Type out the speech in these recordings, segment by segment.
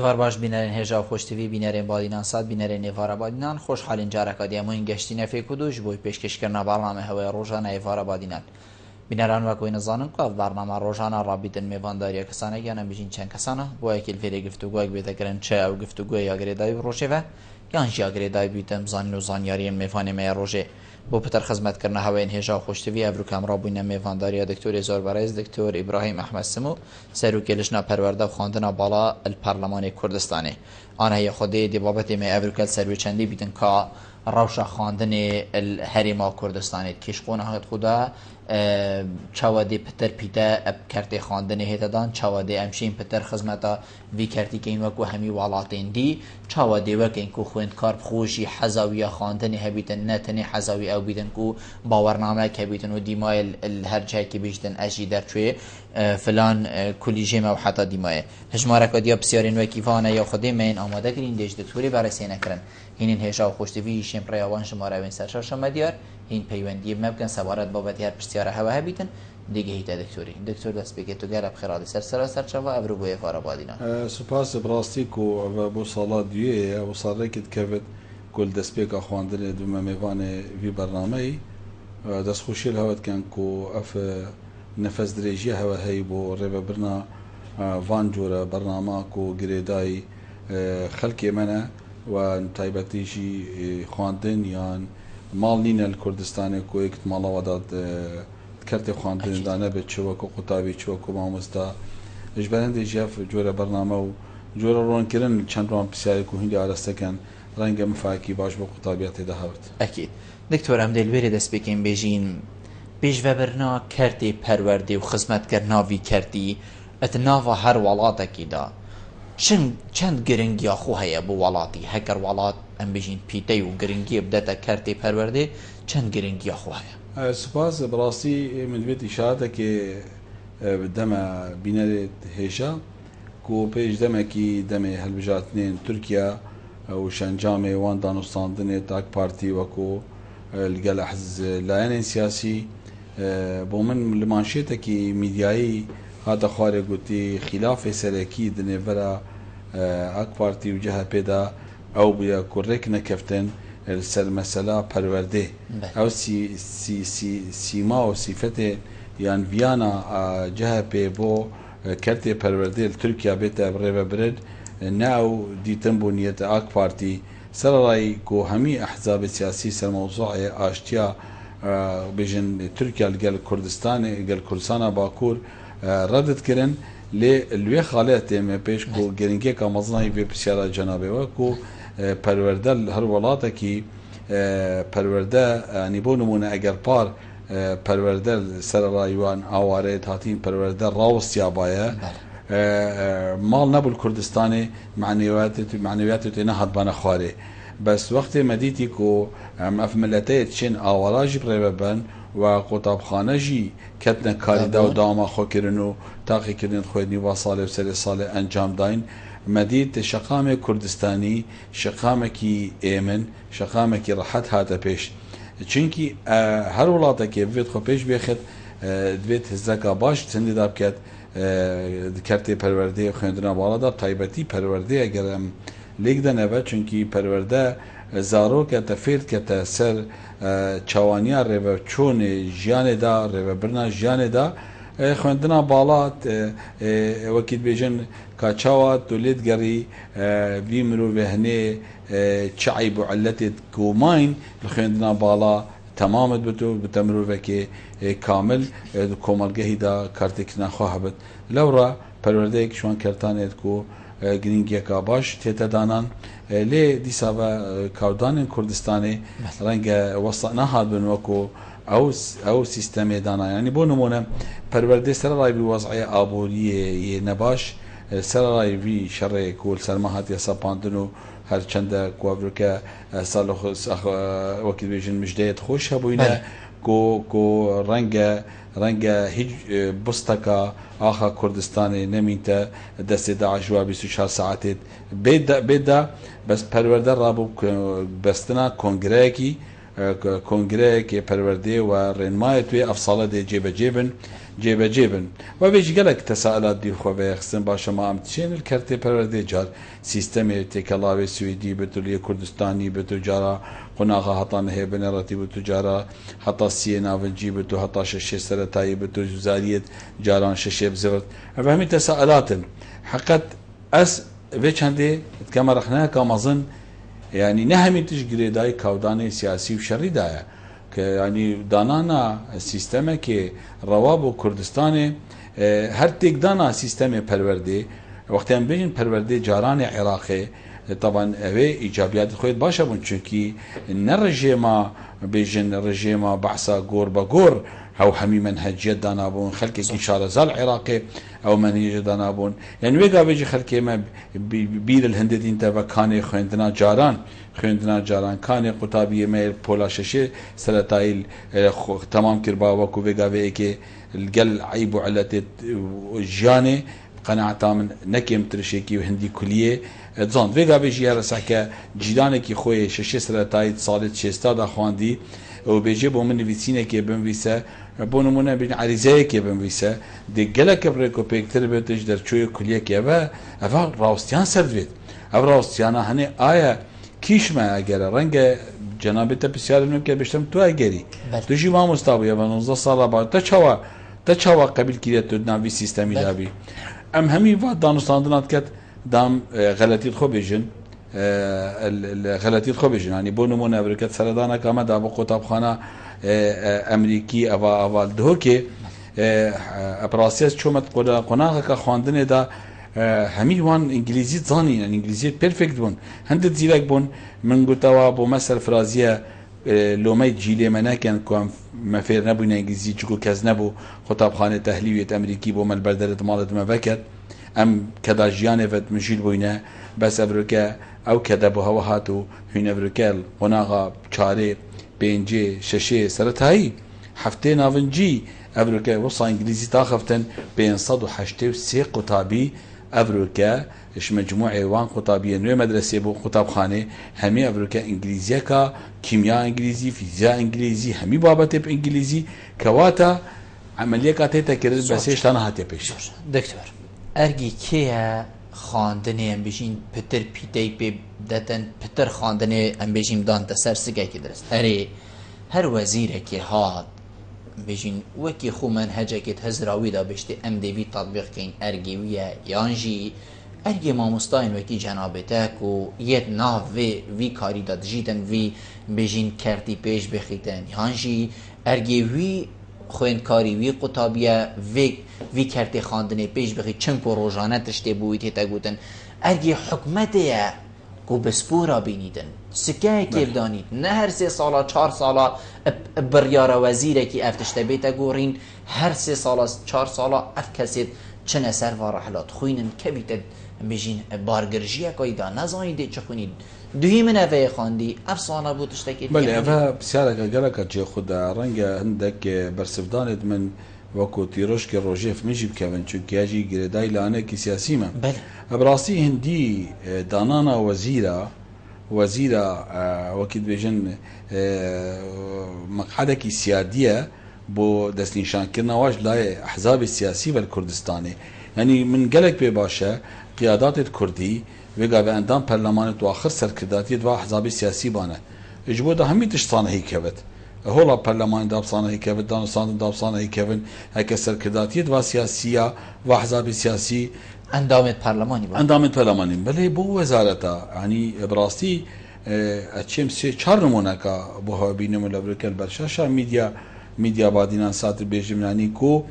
سفر باش بینەرێن هێژا و خۆشتوی بینەرێن بالینان سات بینەرێن نێوارە بادینان خۆشحالین جارەکە دیەمۆین گەشتینە فێک و دوش بۆی پێشکەشکردنا بەڕنامە هەوەی ڕۆژانە ئێوارە بادینان بینەران وەکوی نەزانن کە بەڕنامە ڕۆژانە ڕابیدن میێڤانداریە کەسانە یانە بژین چەند کەسانە بۆ یەکیل فێرێ گفتوگویەک بێدەگرن چه ئەو گفتوگوی یاگرێدای ڕۆژێڤە یان ژیاگرێدای بیتە بزانین و زانیاریە میێڤانێمەیە ڕۆژێ بۆ پتر خزمەتکردنە هەوەین هێژا و خۆشتوی ئەڤروکام ڕابووینە میێڤانداریە دکتۆری زۆر بەڕێز دکتۆر ئیبراهیم ئەحمەد سمو سەرۆکی لژنە پەروەردە و خواندنە باڵا الپەرلەمانی کوردستانê ana heye xwedê dê babeté me Evrûkel serwêçendî bîtin ka rewşa xwandinê herêma Kurdistanê kêşxona hat xuda çawa dê pitir pîte ev kertê xwandinê hête dan çawa dê em şîn pitir xizmeta vî kertîkên wekû hemî welatên dî çawa dê wekên ku xwendkar xwe jî heza wî ya xwandinê hebîtin ne tenê heza wî ew bîtin ku bawernamek hebîtin û dîmayê her cihekê bîjtin ez jî derçûyê filan kulîjê me û heta dîmayê hejmareka diya pisyarên wekî vane ya xwedê me yên amadekirîn dê ji diktorî berê nekirin hînên hêja û xweştevî jî şêmpreya wan ji marevên ser şerşeme diyar hîn peywendiyê me bikin sebaret babet her pirsiyara hewe hebîtin digehîte diktorî diktor destpêkê tu gelek xêradî ser serçava ev rû bûye fara badînan سپاس براستی کو بۆ ساڵا دوێیە و ساڕێکی دکەوێت گل دەستپێکە خواندنێ دومە میێوانێ وی بەرنامەی دەستخۆشیل هەوتکەن کو ئەف نەفەس درێژیە هەوە هەی بۆ ڕێبەبرنا وان جۆرە بەرنامە و گرێدایی خەلکێ منە و تایبەتیژی خواندن یان ماڵ نینە لە کوردستانی کۆیەکت ماڵەوەدا کەرتێ خواندندا نەبێت چوەکو قوتابی چوەکو مامۆستا ژبەرەندی ژێف جۆرە بەرنامە و جۆرە ڕۆنکردن چەندوان پرسیارێک و هەندی ئارەستەکەن ڕەنگە مفاکی باش بۆ قوتابیات تێدا هەوت ئەکید دکتۆر ئەم دەیلوێرێ دەست پێکەین بێژین پێشڤەبرنا کەرتێ پەروەردێ و خزمەتکردناوی کەرتی ئەت ناوە هەر وڵاتێکیدا چەند گرنگیا خۆ هەیە بۆ وڵاتی هەکەر وڵات ئەم بژین پیتەی و گرنگی بدەتە کەرتێ پەروەردێ چەند گرنگیا خۆ هەیە سپاس بڕاستی من دوێت ئیشارەتێکێ دەمە بینەرێت هێژە کو پێش دەمێکی دەمێ هەلبژاتنێن تورکیا و شەنجامێ وان دانوستاندنێت تاک پارتی وەکو لەگەل لایەنێن سیاسی بۆ من لە مانشێتێکی میدیایی هاتە خوارێ گوتی خلافێ سەرەکی دنێڤەرە ئاک پارتی و جەهە پێدا ئەو بووە کوڕێک نەکەفتن سەر مەسەلا پەروەردێ ئەو سیما و سیفەتێ یان ڤیانە جەهە پێ بۆ کەرتێ پەروەردێ تورکیا بێتە ڕێبەبرد ناو دیتن بۆ نیەتە ئاک پارتی سەرڕای کۆ هەمی ئەحزابی سیاسی سەرمەوزوعێ ئاشتیا بێژن تورکیا لەگەل کوردستانی گەل کوردستانە باکوور ڕەدت کردن لێ لێ خاڵێت تێمە پێش و گەرنگێکە مەزنایی بێ پرسیارە جەنابێوە و پەروەردە هەر وڵاتێکی پەروەردە نی بۆ نمونە ئەگەر پار پەروەردە سەرڕایوان ئاوارەیە هاتین پەروەردە ڕاوەستیابایە ماڵ نەبوو کوردستانی معنویاتی تێ نەهات بانە خوارێ بەس وەختێ مەدیتی و ئەف ملەتەیە چێن ئاوەڕاژی ڕێبەبەن و قوتابخانەژی کەتنە کاریدا و داما خۆکردن و تاقیکردن خوێنی وا ساڵێ و سەرێ ساڵێ ئەنجام داین مەدید شەقامێک کوردستانی شەقامێکی ئێمن شەقامێکی ڕەحەت هاتە پێش چونکی هەر وڵاتێکی بێت خۆ پێش بێخێت دوێت هزەکە باش چەندیدا بکات کەرتێ پەروەردەیە خوێندنا باڵادا تایبەتی پەروەردەیە گەرم لێک دەنەبە چونکی پەروەردە زارۆکەتە فێرکەتە سەر چاوانیا ڕێبە چۆنێ ژیانێدا ڕێبەبرنا ژیانێدا خوێندنا باڵات وەکیت بێژن کاچاوە تولێت گەڕی وی مرۆڤێ هەنێ چعی بۆ عەلەتێت گۆماین لە خوێندنا باڵا تەمامت بتو بتە مرۆڤێکێ کامل کۆمەلگەهیدا کارتێکردنا خوا هەبێت لەوڕا پەروەردەیەک شوان کەرتانێت و گرنگیەکە باش تێتە دانان لێ دیساە کاودانên کوردستانی ڕەنگە وەسە نەهات بن وەکو ئەو سیستەمێ دانایانی بۆ نمونە پەروەردەی سەرڕای وەزعەیە ئابوووریە نەباش سەرڕای وی شەڕێک و سەرمە هاتیە سەپاندن و هەرچەندە کوابرکە ساڵ وەکی بێژن مژدەیەت خۆش هەبووینە ڕەنگە هیچ بستەکە ئاخا کوردستانی نەمینتە دەستێ داعشوا 24 ساعتێت بێدا بەس پەروەردە ڕابوو بەستنا کۆنگرەیەکی کنگره که پرورده و رنمای توی افصاله ده جیبه و بیش گلک تساؤلات دی خو به خصم باشه ما هم چینل کرده پرورده جار سیستم تکلاوی سویدی بتولی کردستانی بتو جارا قناغا حتا نه بنراتی بتو جارا حتا سی ناونجی بتو حتا شش سرتایی بتو زاریت جاران شش بزرد و همین تساؤلات حقیقت از به چنده کما رخنه کامازن يعني نهمي تشجري داي كوداني سياسي وشري دايا يعني دانانا سيستمه كي روابو كردستاني هر تيك دانا سيستمه پرورده وقتی هم بيجن پرورده جاران عراقي طبعا اوه ايجابيات خويت باشا بون چونكي نرجيما بيجن رجيما بحثا غور بغور او همي منهجيت دانا بون خلقي كي شارزال عراقي او منهج دانا بون يعني ويقا بيجي خلقي ما بير الهنددين تبا كاني خويندنا جاران كاني قطابية ميل بولا ششي سلطايل تمام كربا وكو ويقا بيكي القل عيب وعلت جاني قناعتا من نكيم ترشيكي وهندي كلية تزان ويقا بيجي هرساكا جيدانكي خوي ششي سلطايل صالت شيستا دا خواندي و بيجي بو من نويسينه كي بنويسه بو نمونه بين عريزه كي بنويسه دي گلك بريكو بيكتر بتج در چوي كليه كي اوا راوستيان سردويت اوا راوستيان هني آيا كيش ما اگر رنگ جنابته بسيار انه كي بشتم تو اگري تو جي ما مستابيه 19 سال بعد تشوا قبل كده تدنا سيستمي دابي ام همي واد دانستاندنات كت دام غلطي خو بيجن الغلطي خو بيجن يعني بو نمونه بركت سردانا كما دا بو قطابخانه امریکی اول دهوکه اپراسیاس چومت قناغه که خواندنه دا همی وان انگلیزی زانی انگلیزی پرفکت بون هندت زیرک بون من گوتوا بو مثل فرازیه لومای جیلی منکن که مفیر نبو انگلیزی چکو کز نبو خطابخانه تحلیویت امریکی بو من بردرت مالت مبکت ام کدا جیانه ود مجیل بوینه بس افروکه او کدا بو هوا هاتو هین افروکه قناغه چاره بينجي ششي سرتاي هفته نافنجي افروكا وصا انجليزي تاخفتن بين صد وحشتي وسي قطابي افروكا اش مجموعه وان قطابيه نوع مدرسه بو قطابخانه همي افروكا انجليزيه كا كيمياء انجليزي فيزياء انجليزي همي بابته بانجليزي كواتا عمليه كاتي تكرر بس ايش انا هاتي بيش دكتور ارجي كيا خواندنی ام بيجين پتر پیدای پی دتن پتر خواندنی ام بيجیم دان تسر سگه کی درست هر وزیره که هات بيجين وكي خو منهجه که هزراوی دا بشتی ام دیوی تطبیق کین ارگیویه یانجی ارگی ما مستاین وكي جنابتك و یت ناف وی کاری داد جیتن وی بيجين کرتی پیش بخیتن یانجی ارگیوی خوین کاری وی قطابیه وی کرتی خواندنی پیش بخی چنکو روزانه تشتی بویتی تا گوتن ارگی حکمتیه کو بسپورا بینیدن سکه که بدانید نه هر 3 سالا 4 سالا بریار وزیره که افتشته بیتا گورین هر 3 سالا 4 سالا اف کسید چنه سر و رحلات خوینن که بیتا بجین بارگرژیه که ایدا نزایده چه خونید دوی من اوه خواندی افسانه بود تشتکی بله اوه بسیارک گلک چه خود رنگ هندک برسفدانت من وكو تيروش كي روجيف مجيب كمان چونكي اجي گرداي لانه كي سياسي من براسي هندي دانانا وزيرة وكيد بيجن مقعدة كي سيادية بو دست نشان كرنا واج لاي احزاب السياسي والكردستاني يعني من قلق بباشا قيادات الكردي وقا باندام برلمانت واخر سركرداتيت واحزاب السياسي بانا اجبو دا همي تشطانه هي كبت هولا برلمان دابصانه هي كيفن دانستان دابصانه هي كيفن هيك سركرداتيت وسياسيه واحزاب سياسي اندامت برلماني بله بو وزارتا يعني براستي اتشم سي 4 نمونكا بو بينم الابريكان برشاشا ميديا بادينان ساتر بيجمناني كو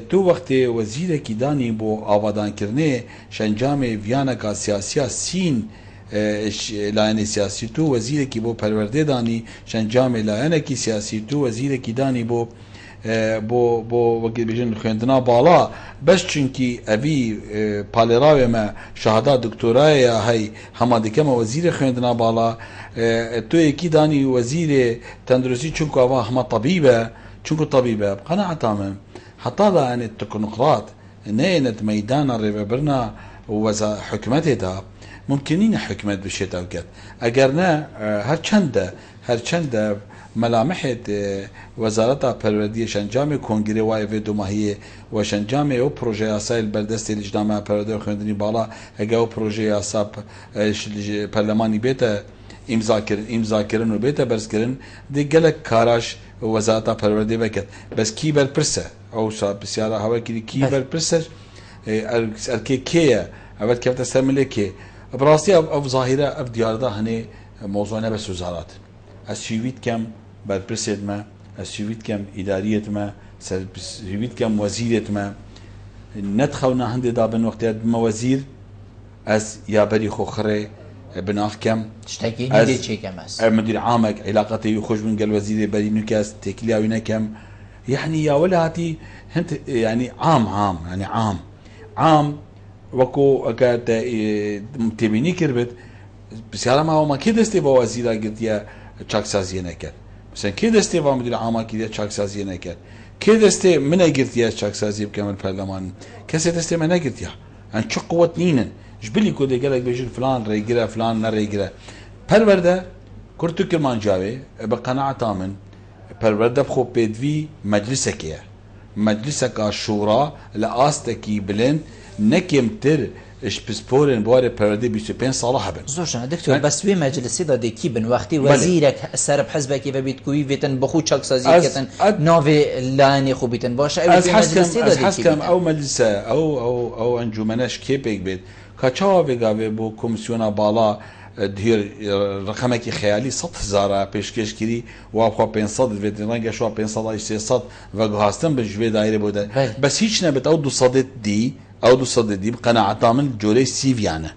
تو وقت وزير كيداني بو آوادان كرنه شنجام ويانا سياسيه سين لایه سیاسی تو وزیر کی بو پرورده دانی شنجام لایه کی سیاسی تو وزیر کی دانی بو وقتی بیشتر خوندنا بالا بس چونکی اوی پالراوی ما شهادت دکترای هی همه کم وزیر خوندنا بالا تو یکی دانی وزیر تندرسی چونکو آوا همه طبیبه قناعتام حتی دا یعنی تکنقراط نه میدان ریبرنا وزا حکمت دا ممکنین حکمت بشه توکت اگر نه هر چند ملامحة وزارة پروردی شنجام کنگره وای و دوماهیه و شنجام او پروژه یاسای البردست لجنامه پروردی خوندنی بالا اگه او پروژه یاسا پرلمانی بیتا امضا کردن و بیتا برز کردن دی گلک کاراش وزارت پروردی بکرد بس کی بر پرسه او بسیارا هوا کی بر پرسه الکی کیه اول کفت استعمله کی براستی او ظاهره او دیارده هنه موضوعنا بس وزارات السويت كم برپرسید ما السويت كم إدارية ما السويت كم وزيرة ما ندخلنا هندي دابن وقت ما وزير از يابري خوخري بناخ كم تشتكي ندي شيء كم مدير عامك علاقته يخرج من قال وزير بري نكاس تكليا وينا كم يعني يا ولاتي هنت يعني عام يعني عام وكو اكاد تبيني كربت بس ما هو ما كده استي وزير قلت يا چاکسازی نکرد مثلا کی دسته و مدیر عام کی چاکسازی نکرد کی دسته من نگرت یا چاکسازی بکمل پارلمان کسی دسته من نگرت یا ان چه قوت نینن جبلی کو ده گلک بيجي فلان ريجرا فلان نريجرا پرورده کرتو کرمان جاوی به قناعت آمن پرورده بخو پیدوی مجلسك شورا لآستكي بلند نكيم تر اش بسبورن بواره پرده 25 ساله هبن زوجنا دكتور بس وی مجلسی داده کی بن وقتی وزیرک سرب حزبکی و بیت کوی ویتن بخو چاک سازی کتن ناوی لانی خو بیتن باشه از حسکم او مجلسه او انجمنش کی بیگ بید کچا بگاوی بو کمیسیونا بالا دهیر رقمکی خیالی 100,000 پیشکش کردی و آبخوا 500 ویترینگ شو 500 300 و گهاستن به جوی دایره بوده بس هیچ نبت او 200 دی او 200 دی بقناعت من جوری سیویانه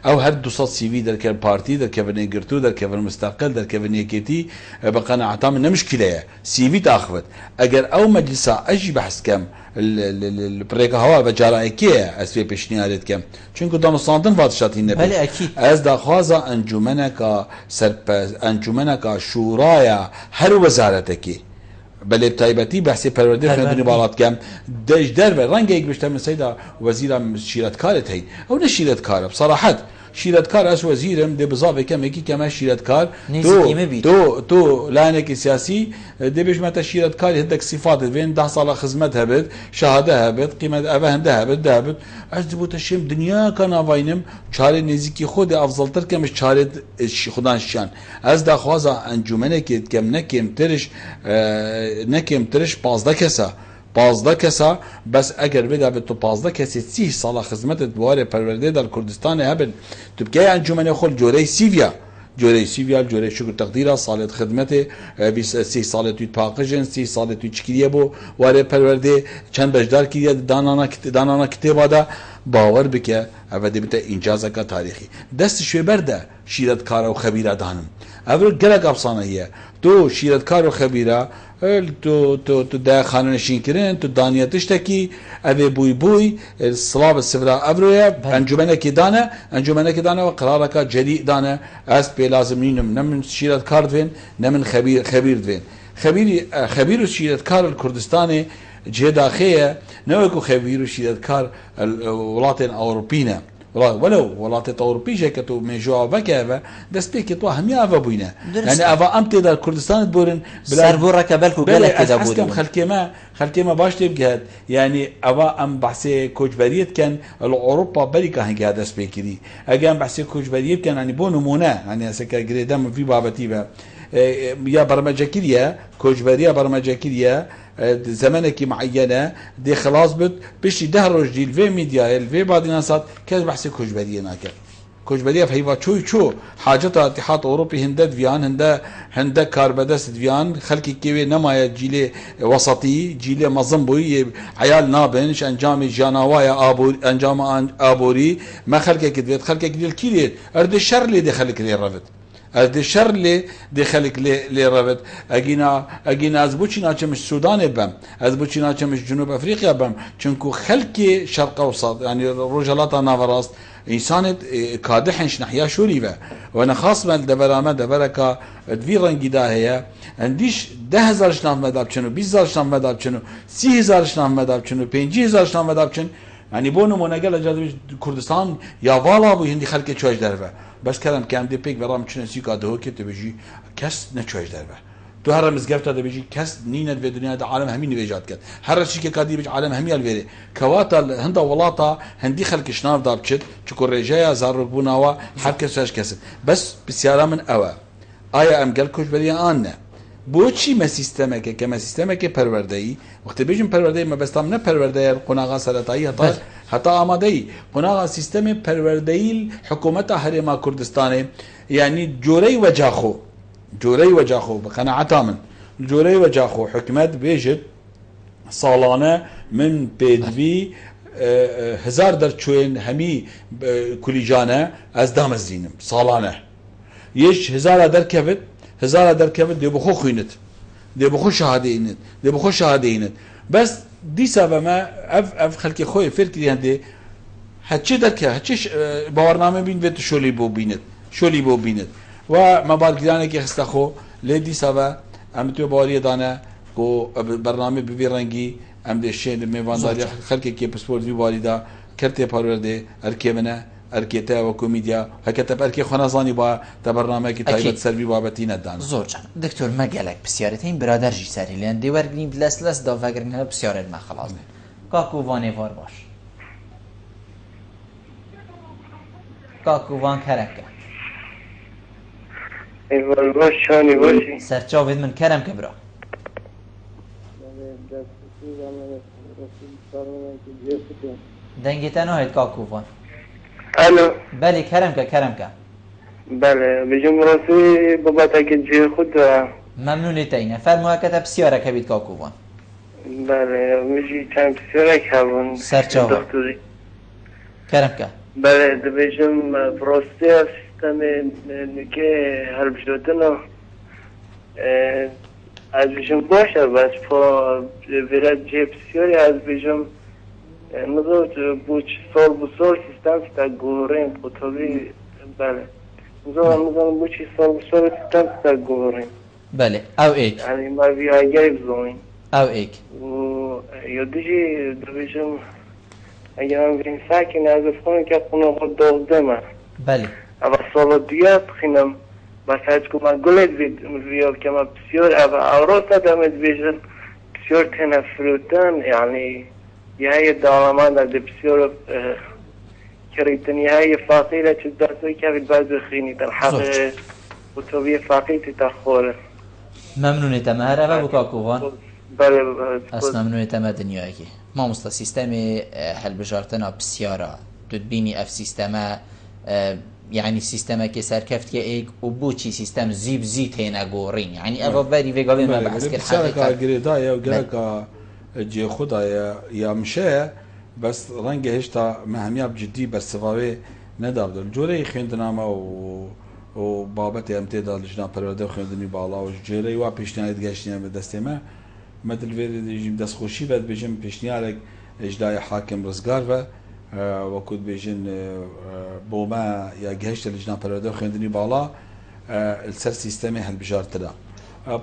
او هر 200 سیوی در که پارتی در که ونیگرتو در که مستقل در که ونیکیتی بقناعت من نمشكله سیوی تاخذ اگر او مجلس اجي بحث كم البريك هوا بجارائكيه اسفي بشنيارت كم چونكو دانستان فاتشاتين نبي بله اكيد از داخوازا انجمنك شورايا هر وزارتكي بله بتایبتی بحثی پرورده خندنی بالات کم دش در و رنگ یک بیشتر من سیدا وزیرم شیرتکارت هی او نه شیرتکاره بصراحت شیرتکار از وزیرم ده بزاوی کم یکی کم شیرتکار تو لعنك سیاسی ده بیش مت شیرتکار هدک صفات وین 10 سال خدمت هبد شهاده هبد قیمت اوه هنده هبد از دو تشیم دنیا کان واینم چاره نزیکی خود افضل تر کمش چاره خدانشان از دخوازا انجمنه که کم نکم ترش 15 کسا بس اگر بده به تو 15 کسی 30 سال خدمت دواره پرورده در کردستان هبن تو بگه انجمن خود جوری سیویا جوری شکر تقدیره سالت خدمت 30 سال توی پاکجن 30 سال توی چکیریه بو واره پرورده چند بجدار کیه دانانا کتابا دا باور بکه اولی بتا انجازه که تاریخی دست شوی برده شیرتکار و خبیره دانم اول گلک افسانه هیه تو شیرتکار و خبیره تو ده خانه کردن تو دانیتش تکی اوی بوی صلاب السفرا افرویا انجمنه کی دانه و قراره که جدی دانه از پی لازم نیم نمن شیرتکار دوین نمن خبیر دوین خبیر و شیرتکار کردستان جداخیه نوکو خبیر و شیرتکار ولات اوروبینه ولو ولات اوروبیه که تو میجوا وکه دست پی که تو همی آوا بوینه یعنی آوا امت در کردستان بورن سربو رکبل کو گله کده بودن خلکی ما باش تبگهد یعنی آوا ام بحث کوچبریت کن اوروبا بری که هنگه دست پی کردی اگه ام بحث کوچبریت کن یعنی بو نمونه یعنی اسکا گریدم فی بابتی و یا برمجه کوچبریه برمجه کریه زمانك معينه دي خلاص بشي دهرج دي الفي ميديا الفي بعد ناسات كاز بحث كوجبريه ناكر كوجبريه فهيوا شو حاجتها اتحاد اوروبي هند فيان هند كاربدس فيان خلقي كيوي نمايا جيلي وسطي جيلي مظنبوي عيال نابنش انجام جانوايا انجام ابوري ما خلقك كديت خلقك ديال كيليت ارد الشر اللي دخلك لي رفض از الشر اللي دخلك لربط اجينا از بوچينا چمش سودان بم از بوچينا چمش جنوب افريقيا بم چونكو خلق شرق اوسط يعني رجلاتا نافراست انسان كادحنش نحيا شوريبه وانا خاص من دبركا دوی رنگی ده هيا انديش 10,000 شناف مداب چنو 20,000 شناف مداب چنو 30,000 شناف مداب چنو 50,000 شناف مداب چن يعني بونو منقل جذب كردستان يا والا بو هندي خلق چوش دربه بس کردم که ام دی پیک برام چنین سیکا ده که تو بجی کس نچوش دربه تو هر مزگفت ده بجی کس نینت به دنیا ده عالم همین نویجات کرد هر چی که کادی بج عالم همین الویری کواتا هندا ولاتا هندی خلق شناف داب چت چکو رجایا زارق بوناوا هر کسش کس بس بسیارا من اوا آیا ام گل کوش بری آن نه بوچی ما سیستمه که ما سیستمه که پروردهی وقتی بیشتر پروردهی ما بستم نه پروردهی قناغ سرطایی حتی آمادهی قناغ سیستم پروردهی حکومت هرما کردستانه یعنی جوری وجاخو بقناعت من جوری وجاخو حکمت بیشت سالانه من بدوی هزار درچوین همی کلیجانه از دام زینم سالانه یش هزار درکبت دی بخو خوینت دی بخو شهاده اینت بس دیسا ما اف خلقی خوی فرقی هنده هچه درکه هچه باورنامه بین ویت شولی بو بیند و مبارگیرانه که خسته خو لی دیسا و ام تو باوری دانه کو برنامه بی رنگی ام دشین میوانداری خلقی که پاسپورت بی والیدا کرته پرورده ارکیمنه ارکیتا و کمدیا هکتب ارکی خنازانی با برنامه کی تایبت سروی بابتی ندان زور جان دکتور مگلک بسیارتین برادر جی سری لند دیور گرین لس دا وگرین هر بسیارت ما خلاص کاکو وانی وار باش کاکو وان کرکه ایوان باش شانی باشی سرچاوید من کرم که برا دنگی تنهایت کاکو وان الو بله کرم که بله بجم راسي بابا تاكي خود ممنونی تاینه فرموها کتب بسیاره که بید کاکو وان بله میجی چند بسیاره که هون سرچاوه دکتوری کرم که بله بجم براستی سیستم نکه هل بشوتنا از بجم باشه بس پا ولد جه بسیاری از بجم نظرت بوچ سال بسال سیستم ستا گورین خطابی بله نظرم بوچی سال بسال سیستم ستا گورین بله او ایک یعنی ما بی آگه بزوین او ایک یا دیجی دویشم اگر هم برین ساکن از افغان که خونه خود دوزده من بله اما سال دیگه بخینم بس هج که من گلت بیاب که من بسیار اما دمت بیشن بسیار تنفروتن یعنی یه دارمان در بسیار کریتنی های فقیره چه درسوی که باید بخینی در حق خطابی فقیتی تخوره ممنونی تمه هر اوه بکاکو وان بله از ممنونی تمه دنیایی که ما مستا سیستم هل بجارتنا بسیاره تدبینی اف سیستم يعني سيستم كي سركفت كي ايك وبوتشي سيستم زيب زيتين اغورين يعني ابا بري في قبل ما بحث كل حاجه جريدايا وقالك جي خدايا يا مشى بس رنگ هشتا مهميه بجدي بس صفاوي ندابد الجوري خندنا ما و بابت امتداد لجنا پرورده خوندنی بالا و جری و پیشنهاد گشتیم به دست ما مثل ویدیم دست خوشی بد بجم پیشنهاد اجرای حاکم رزگار و وكود بيجن بوما يا جهشت لجنا پرورده خوندنی بالا السر سیستمی هل بجارتدا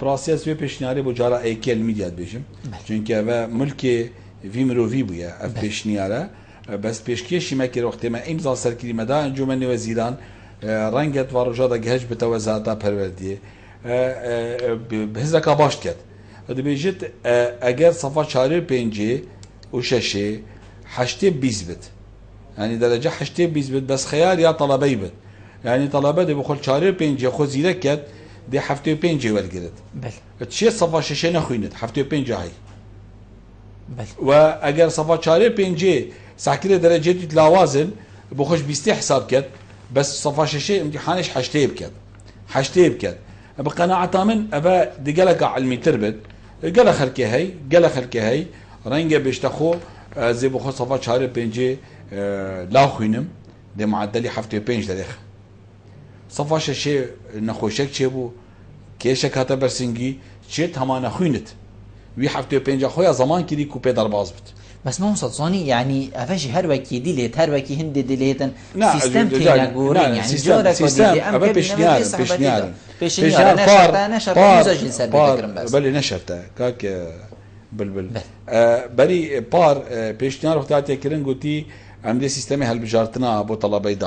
براسیت وی پیشنهاد بو جارا ایکل میدیات بيجم چونکه و ملک ویمرووی بویا اف پیشنهاد بس پیشکشی ما که وقتی ما امضا سرکری مدا انجمن وزیران رنگت و رجادا گهج بتوزعتا پروردیه به هزکا باش کرد و بیجت اگر صفحه 4 5 و 6 8 20 بت يعني درجه 8 20 بت بس خيار يا طلبي بت يعني طلبه دي بخل 4 5 خو زيركت دي 7 5 والقرد بل تشي صفحه 6 نخوينت 7 5 هاي بل واگر صفحه 4 5 ساكره درجه تلوازن بخش 20 حساب كت بس صفحه 6 امتحانش 8 بكت 8 بكت بقناعه من ابا دقلك علمي تربت قال خلكي هي رنگه بيشتخو زي بخو صفحه 4 5 لا خوينم دي معدلي 7 5 درخ صفحه 6 نخوشك چبو كيشك هتا برسنگي چه تمام خوينت وي 7 5 خويا زمان كدي كوبي درباز بت بس ما صدقني يعني افشي هر وكي ديليت هر وكي هند ديليتن سيستم تينا غورين يعني جورا كودي ام بيشنيار بل نشرته كاك بلبل بري بار بيشنيار وقتها كرين قلتي ام دي سيستمي هل بجارتنا ابو طلبي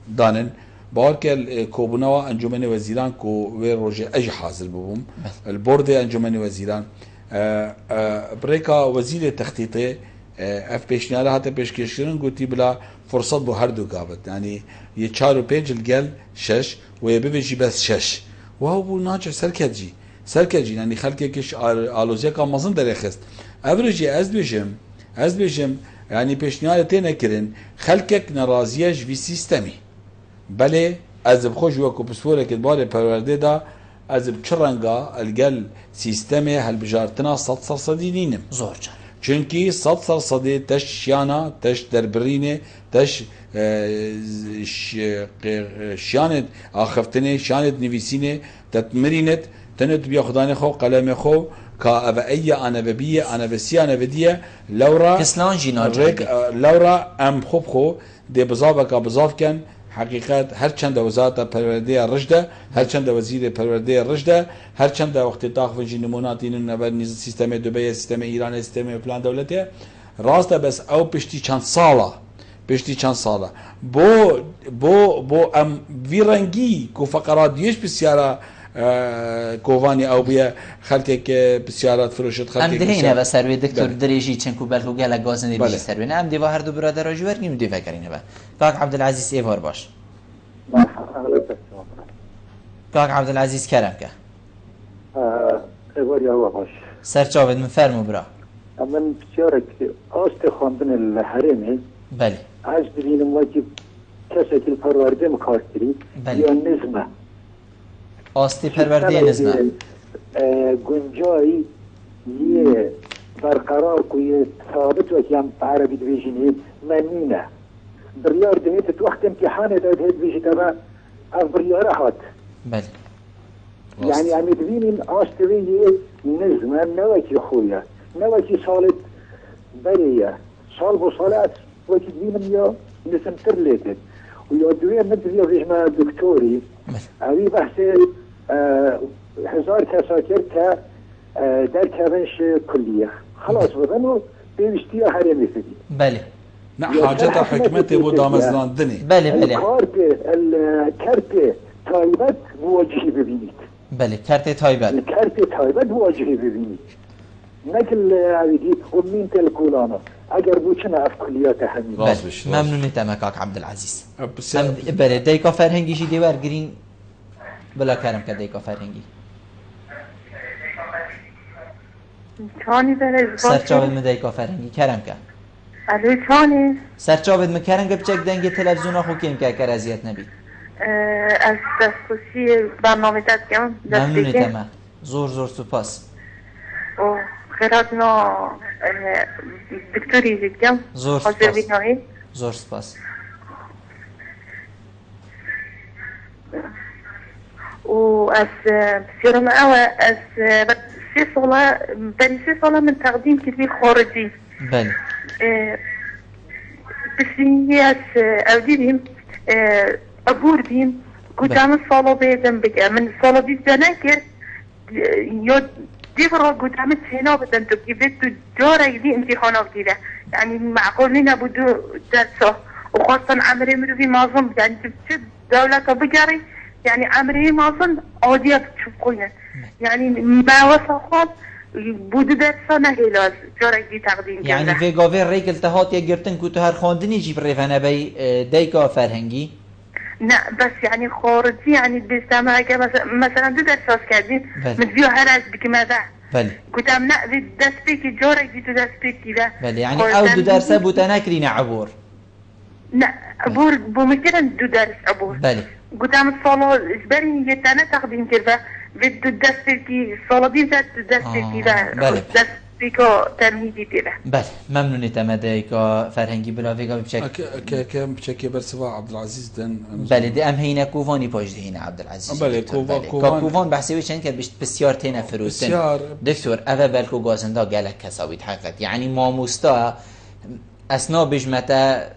دانن بارك كوبنوا انجمن وزيران كو وي روجي اج حاصل بهم البورد انجمن وزيران بريكا وزير التخطيطي اف بيشنال هات بيشكشرن قلتي بلا فرصه بو هردو قابت يعني يتشارو بيج الجل شش ويبيجي بس شش وهو بو ناجح سركجي يعني خلك كش الوزيك مازن درخست افرجي از بيجم يعني بيشنال تنكرن خلكك نرازيج في سيستمي بله از بخوش وكو بسوره كدبار پرورده دا از بچرنگا الگل سیستمی هلبجارتنا 100% دینیم زور جان چونکی 100% تش شیانا تش دربرینه تش شیانت آخفتنه شیانت نویسینه تتمرینت تنت بیا خدانه خو قلم خو کا او ای انا ببیه انا بسی انا بدیه لورا کسلان جینا لورا ام خوب خو دی بزاوکا بزاف کن حقیقت هر چند وزارت پرورده رشده هر چند وزیر پرورده رشده هر چند وقت تاخ و نمونات این نبر سیستم دبی سیستم ایران سیستم پلان دولته راسته بس او پشتی چند ساله بو ام ویرنگی کو فقرات دیش بسیاره کووانی او بیا خلک بسیارات فروشت خلک ام دهینه و سروی دکتر دریجی چنکو بلکو گله گازن دیجی سروی ام دیوا هر دو برادر راجور نیم دی فکرینه با کاک عبدالعزیز ایوار باش کاک عبدالعزیز کرم که ایوار یا باش سرچاوید من فرمو برا من بسیاره که آست خواندن الحرمه بله از ببینم واجب کسی که پرورده مکارتری یا نظمه آستی پرورده نظمه گنجایی یه برقرار که ثابت و که هم عربی دویجینی منینه بریار دمیت تو وقت امتحان داد هید بیشی تبا از بریار هات بله یعنی همی دوینین آستوی یه نظمه نوکی خویه نوکی سالت بریه سال با سالت وکی دوینم یا نظم تر لیتد و یا دوی مدوی رجمه دکتوری اوی بحث 1000 کساکر که در کبنش کلیه خلاص بدن و بیوشتی حرمی فدی بله نه حاجت حکمت و دامزلاندنی بله کرت تایبت مواجهی ببینید بله کرت تایبت مواجهی ببینید نکل عویدی و مین تلکولانا اگر بوچنه اف کلیات همین ممنونی تمکاک عبدالعزیز بله دیکا فرهنگیشی دیور گرین بلا کرم که دیکا فرهنگی سرچاوید من دیکا فرهنگی کرم که الو چانی سرچاوید من کرم که بچک دنگ تلویزیون خو کیم که اگر ازیت نبید از دستخوشی برنامه دادیم ممنونی تمام زور سپاس خیرات نا دکتوری دیدیم زور سپاس و از بسیارم از 3 ساله من تقدیم کردی خارجی بله بسیاری از اودیدیم ابوردیم گوتام سالا بیدم بگم من سالا دیدنه که یا دیفرا گوتام چینا بدن تو که تو جاره دی امتحانات دیده یعنی معقول نبود درسا و خواستن عمری مروی مازم یعنی چه دولت بگری يعني عمري ما أظن عاديات تشوف قوية يعني ما وصفات بود درسانه هلاز جارك دي تقديم يعني في قافير ريك التهات يقرتن كنتو هر خواندني جيب ريفانا بي دايكا فرهنجي لا بس يعني خارجي يعني بيستمع مثلا دو درساس كردين متفيو هراز بك ماذا بله كنت امنا في دست بيكي جارك دي تو دست بيكي ده بله يعني او دو درسا بوتناكرين عبور لا عبور بمكرن دو درس عبور بله قدام الصلاة إجباري يتانا تقديم كذا بدو الدستيكي الصلاة دي ذات الدستيكي ذا دستيكو تمهيدي كذا بله ممنوني تمديكا فرهنگي بلا فيكا بشكل كم بشكل برسوا عبدالعزيز دن بله دي ام هينا كوفاني باش هينا عبدالعزيز بله كوفان بحثي وشن كد بسيار تينا فروسن دكتور اول بالكو غازندا قالك كساويت حقيقت يعني ماموستا اسنا بجمتا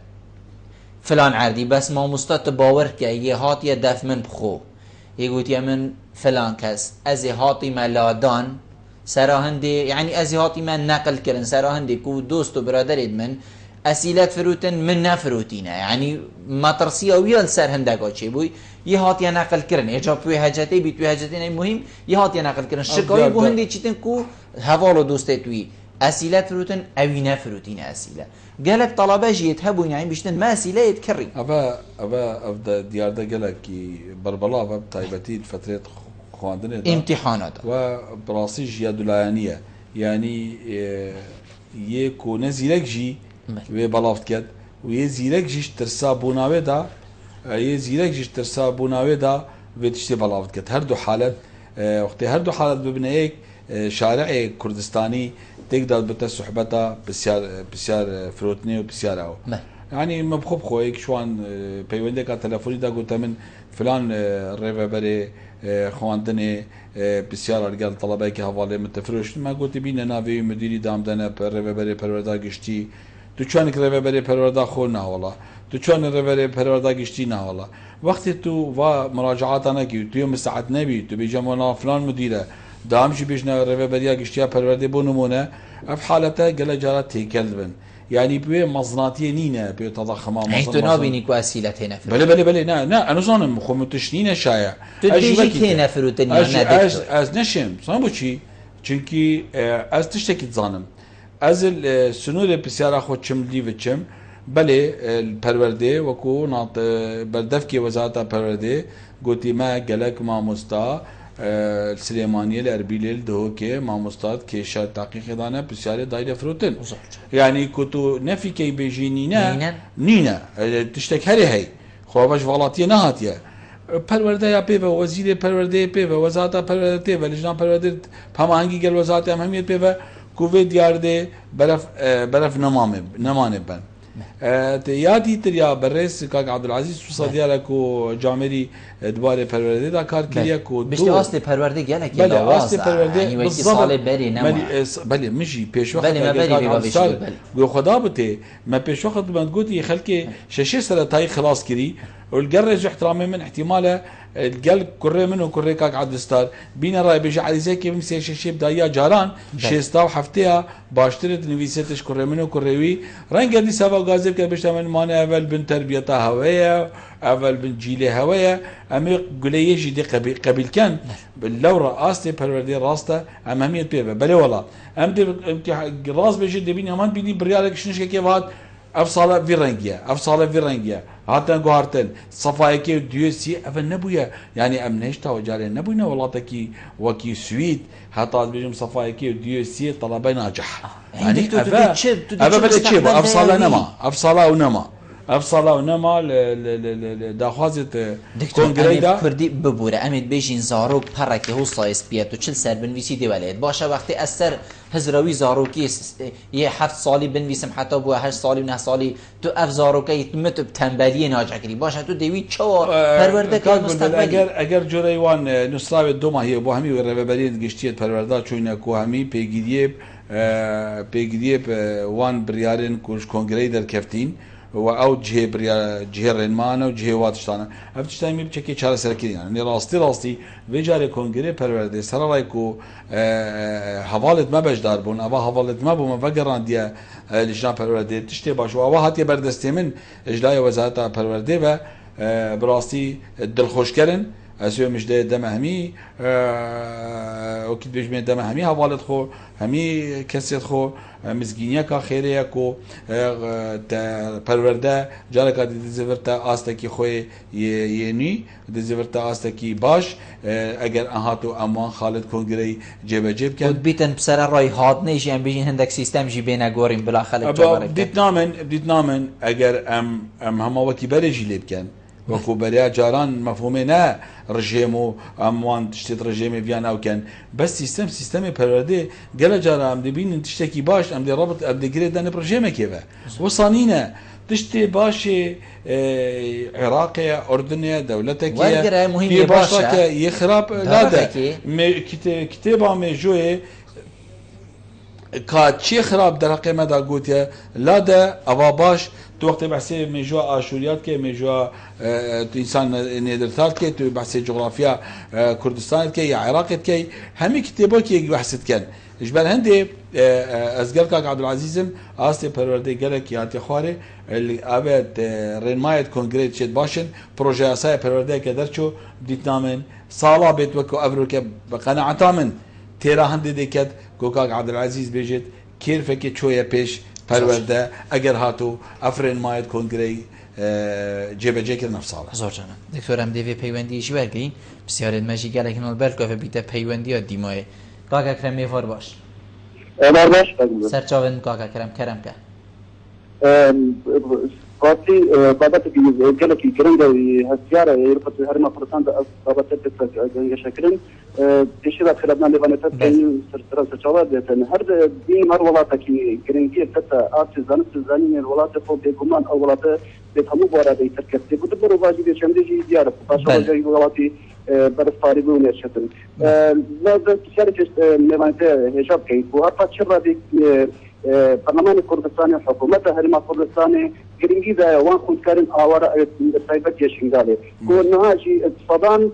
فلان عردی بس ما مستات باور که یه هاتی دف من بخو یه گوتی من فلان کس از هاتی ملادان سراهندی یعنی از هاتی من نقل کردن سراهندی کو دوست و برادرید من ئەسیلەت فروتن من نەفروتینە ینی مەترسیە ویل سەر هەندێکۆ چێ بووی یه هاتیە نەقلکردن ێجا توێ هەجەتەی بی توێ هەجەتێنەی مهم یه هاتیە نەقلکردن شکاوی بۆ هەندێک چیتن و هەواڵ و دۆستێت توی ئەسیلەت فروتن ئەوی نەفروتینە ئەسیلە گەلک تەڵابەژیت هەبووین یانی بیشتن مەسیلەیەت کڕی ئەە دیاردە گەلێکی بربەڵا بە تایبەتی فترێت خواندنێت ئیمتیحانات و بڕاستی ژیا دولایانیە ینی یە کۆنە زیرەک ژی وێ بەڵاوت کرد و یە زیرەک ژیش ترسا بووناوێدا یە زیرەک ژیش ترسا بووناوێدا وێ تشتێ بەڵاوت کرد هەردوو حالەت وقتی هەردوو حالەت ببنەیەک شارعێک کوردستانی تێکداد بتە سوحبەتە پرسیار فرۆتنێ و پرسیارەوە ینی مە بخۆ بخۆیەک شوان پەیوەندێکا تەلەفۆنیدا گوتە من فلان ڕێڤەبەرێ خواندنێ پرسیار ئەرگەل تەڵەبێکی هەواڵێ من تەفرۆشت ما گوتی بینە ناوێ مدیری دامدەنە ڕێڤەبەرێ پەروەردا گشتی تو چۆنێک ڕێڤەبەرێ پەروەردا خۆ ناوەڵە تو چۆن ڕێڤەرێ پەروەردا گشتی ناوەڵە وەختی تو وا مراجعاتە نەکی توی مستعد نەبی تو بێژەمەوە فلان مدیرە دامجی بێژنە ڕێڤەبەریا گشتیا پەروەردێ بۆ نمونە ئەف حالەتە گەلە جارە تێکەل بن یعنی بوێ مەزناتیە نینە پێ تەڵەخەما تو نابینی کو ئەسیلەت هێنە بەێ نه ئەنوزانم خۆم تشتینە شایە هێنە فرودن ئەس نەشم سان بۆچی چونکی ئەس تشتێکی زانم ئەز سنوورێ پرسیارە خۆ چم لی بچم بەێ پەروەردێ وەکو بەردەفکی وەزارەتە پەروەردێ گوتیمە گەلک مامۆستا سلێمانیە لە ئەربیلێل دهۆکێ مامۆستات کێشە تاقیقدانە پرسیارێ دایرە فرۆتن یعنی کوت و نەفیکەی بێژی نینە تشتێک هەرێ هەی خۆ بەش وڵاتیە نەهاتیە پەروەردەیە پێوە وەزیرێ پەروەردەیە پێوە وەزارەتە پەروەردە تێوە لەژنان پەروەردە پەمانگی گەل وەزارەتی ئەم هەمیێت پێوە کوێ دیاردێ بەرەف نەمانێ بن یادی تریا بەڕێز کاک عەبدولعەزیز سوسە دیارێک و جامێری دوارێ پەروەردەدا کار کردیە ئاستی پەروەردە گەلێکی بەێ مژی پێشوە خۆدا بتێ مە پێشوەخت بند گوتی خەلکێ شەشێ سەرەتایی خلاص کردی والقرج احترامي من احتماله القل كوري منه كوري كاك عبدستار بينا راي بيجي على زيك بمسي شي بدايا جاران شيستا وحفتيها باشترت نفيستش كوري منه كوريوي رنگ دي سبا غازب كان بيشتمن مان اول بن تربيتها هويه اول بن جيله هويه امي قليش دي قبيل كان لو راستي پروردي راسته اماميت بيبه بل والله ام دي راس بيجي دي بين امان بيني بريالك شنش كيفات افصاله في رنگيه افصاله في رنگيه هاتن گوهرتن صفایکی دیوسی اول نبویه یعنی ام نهشتا و جاری نبوینه ولاتکی وکی سوید حتی بيجم صفایکی دیوسی طلبه ناجح يعني اول بده چه با افصاله و نما داخوازت کنگره دا کردی ببوره امید بیشین زاروک پرکی هوسایس بیاد و چل سر بنویسی دی ولید باشه وقتی اثر هزروی زاروکی یه 7 سالی بنویسم حتی بو 8 سالی و 9 سالی تو اف زاروکی مت تنبلی ناجکری باشه تو دیوی چا پرورده که مستقبلی اگر جوری وان نصراوی دو ماهی بو همی رهبری گشتیت پرورده چونه کو همی پیگیریه وان بریارن کوش کنگره در کفتین و او جهه رنمانه و جهه واتشتانه افتشتایی می بچه چاره سرکیدین یعنی راستی ویجاره کنگره پرورده سرارای کو حوالت ما بجدار بون اوا حوالت ما بون و گراندیه لجنه پرورده تشتی باش و اوا هاتی بردستی من اجلای وزارت پرورده و براستی دلخوش کردن اسیو مجده دم همی وكيد بيج من دم همي حوالت خو همي كسيت خو مزگینیا کا خیریه کو پرورده جالکا دیزورتا آستکی خو یعنی دیزورتا آستکی باش اگر اهاتو امان خالد کنگری جيب جيب كان بیتن بسر رای هات نیش ام بیجین هندک سیستم جی بین گوریم بلا خلق جوارک بديت نامن اگر ام هما وكي برجي لب كان وكو بريا جاران مفهومه نه رژیم و اموان تشتیت رژیمی بیان او کن بس سیستم پرورده گله جارا ام دبین تشتکی باش ام دی رابط ام دی گرید دن رژیمه کیه وصانینه تشتی باش عراقیه اردنیه دولتکیه مهمه باشه یخراب لاده کتابا میجوه که چی خراب در قیمت گوتیه لاده اوا باش تو تو وقتی بحثی میجوا آشوریات که میجوا تو انسان نیدرتات که تو بحثی جغرافیا کردستان که یا عراق که همه کتابا که بحثت کن اجبار هندي ازقر كاك عبد العزيزم استي پرورده گلك ياتي خواري اللي ابد رينمايت كونغريت شد باشن بروجي اساي پرورده كدرچو ديتنامن صالا بيت وكو ابروك بقناعه من تيرا هندي ديكت كوكاك عبد العزيز بيجت كيرفك تشويه بيش پرورده اگر هاتو افرين مايت كونغري جێبەجێ کردنە ساڵە زۆر جانە دکتۆر ئەم دەوێ پەیوەندیشی وەرگین پرسیارێت مەژی گەلێک نۆلبەرکۆفە بیتە پەیوەندیە دیمۆیە کاکەکرم مێڤۆر باش سەرچاوێن کاکەکرم کەرەمکە قاطي بابتك جلكي جرندا هالسيارة يربط هرما فرسان بابتك شكرا تشير خلابنا لبنات كان سرسرا سجواد هر دين هر ولاتك جرنجي تتا آتي زانين الولات فوق بيجومان أو ولات بيتهمو بورا بيتركت بدبروا باجي بيشمدي زيارة باشا جاي ولاتي برفاري بون يشتن لا ده تشارك لبنات هجاب كي وهرفت شرا دي برلمان كردستان حكومة هرما كردستان گرنگی دا وان خوندکارن آوارا سایبت یشنگاله کو نهاجی صدام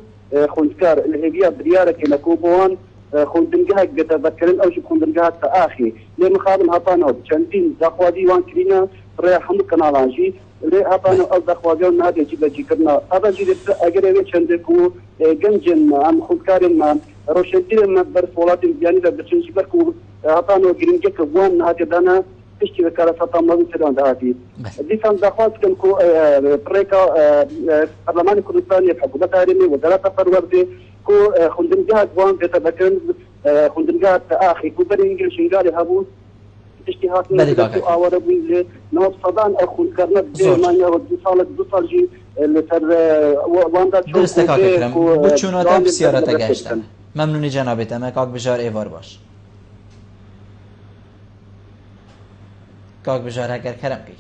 خوندکار الهبیه برياره که نکو بوان خوندنگاه گتذکرن اوج خوندنگاه تا آخی لما خادم هطانو چندین دخوادی وان کرینا رای حمد کنالانجی لی هطانو از دخوادی ون نهاد یجب جی کرنا هذا جی اگر اوی چنده کو گنجن ام خوندکارن ما روشنتیر ما برفولات بیانی دا بچنجی برکو هطانو گرنگی که وان نهاد دانا تشتي وكالة سلطان مدن سيدان دهاتي دي كان دخوات كان كو بريكا برلمان كردستان يحكومة هارمي وزارة فروردي كو خندنجات وان بيتبكرن خندنجات آخي كو برينجل شنغالي هابو تشتيهات نتو آوارا بويزي نواب صدان أخون كارنت بيمانيا ودو صال جي لسر واندا درسته كاكرم بچوناتا بسيارتا گشتن ممنوني جنابت اما كاك بجار ايوار باش کاک بجار اگر کرم کی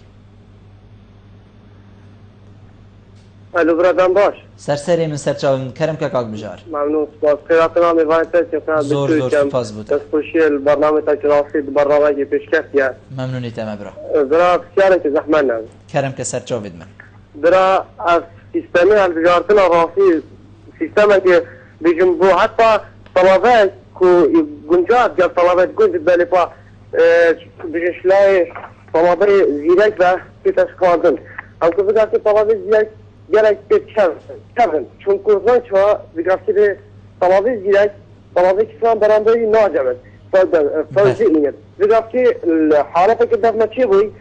الو برادرم باش سرسری من سرچاوم کرم که کاک بجار ممنون سپاس خیراتنا میوانتر که کنم زور سپاس بود دستخوشی البرنامه تا که راستی برنامه که پیشکش یا ممنونی تمام برا برا بسیاره که زحمت نم کرم که سرچاوید من برا از سیستمی البجارتنا راستی سیستمی که بیجم بو حتی طلبات کو گنجات جاب طلبات گنج بلی پا بجشلای طلبه زیرک و پیتش کاردن هم که بگرد که طلبه زیرک گرک پیت کردن چون کردن چوا بگرد که طلبه زیرک طلبه کسان برانده ناجمد فرضی نیت بگرد که حالت که دفنه چی بوی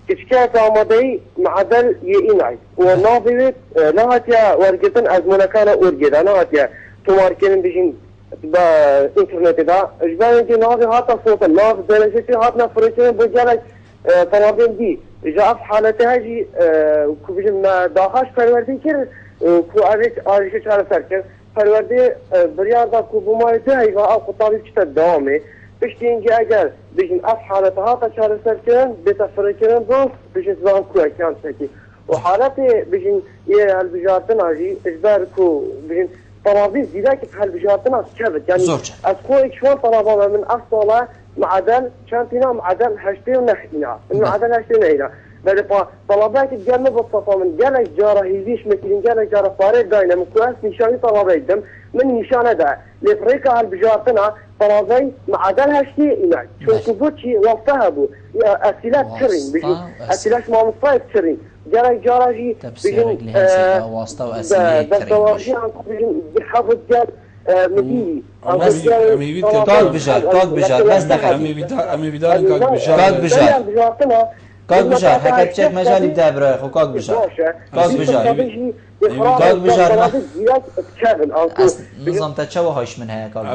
كشكات عمدي معدل يئناي وناظرت نهاتيا ورقتن از منكانا ورقدا نهاتيا تماركين بيجين بالانترنت دا اجباري دي ناظر هاتا صوتا ناظر درجتي هاتنا فريشين بجالك طلابين دي اجا اف حالتها جي كو بيجين داخاش پروردين كر كو اريش چار سر كر پروردي بريار دا كو بمايته هيغا او خطابي كتا دوامي بشتینگی اگر بیشتر از حالت ها تا چهار سر کردن بتفرق کردن دوست بیشتر زمان کوه کیان سکی و حالت بیشتر یه هالبجارتن آجی اجبار کو بیشتر طلابی زیاده که هالبجارتن از کرد یعنی از کوه شون طلابا من اصلا معدل چند اینا معدل هشتی و نه اینا معدل هشتی و نه اینا ولی طلابا که جمع بسطا من جلک جاره هیزیش میکنین جلک جاره فارد داینه من کوه نشانی طلابا ایدم من نشانه ده لفريقة هالبجارتنا طلابي معدل هشتي إناي شو كبوتشي وقتها بو أسئلة تشرين بيجي أسئلة ما مصايب تشرين جاراجي بيجي واسطة وأسئلة تشرين بيجي بحافظ جال مديني كاك بجار بس دقيقة أمي بدار كاك بجار كاك بجار حكيت بشك مجالي بدا برايخ وكاك بجار كاك بجار نظام تشوه هاش من هيا كاك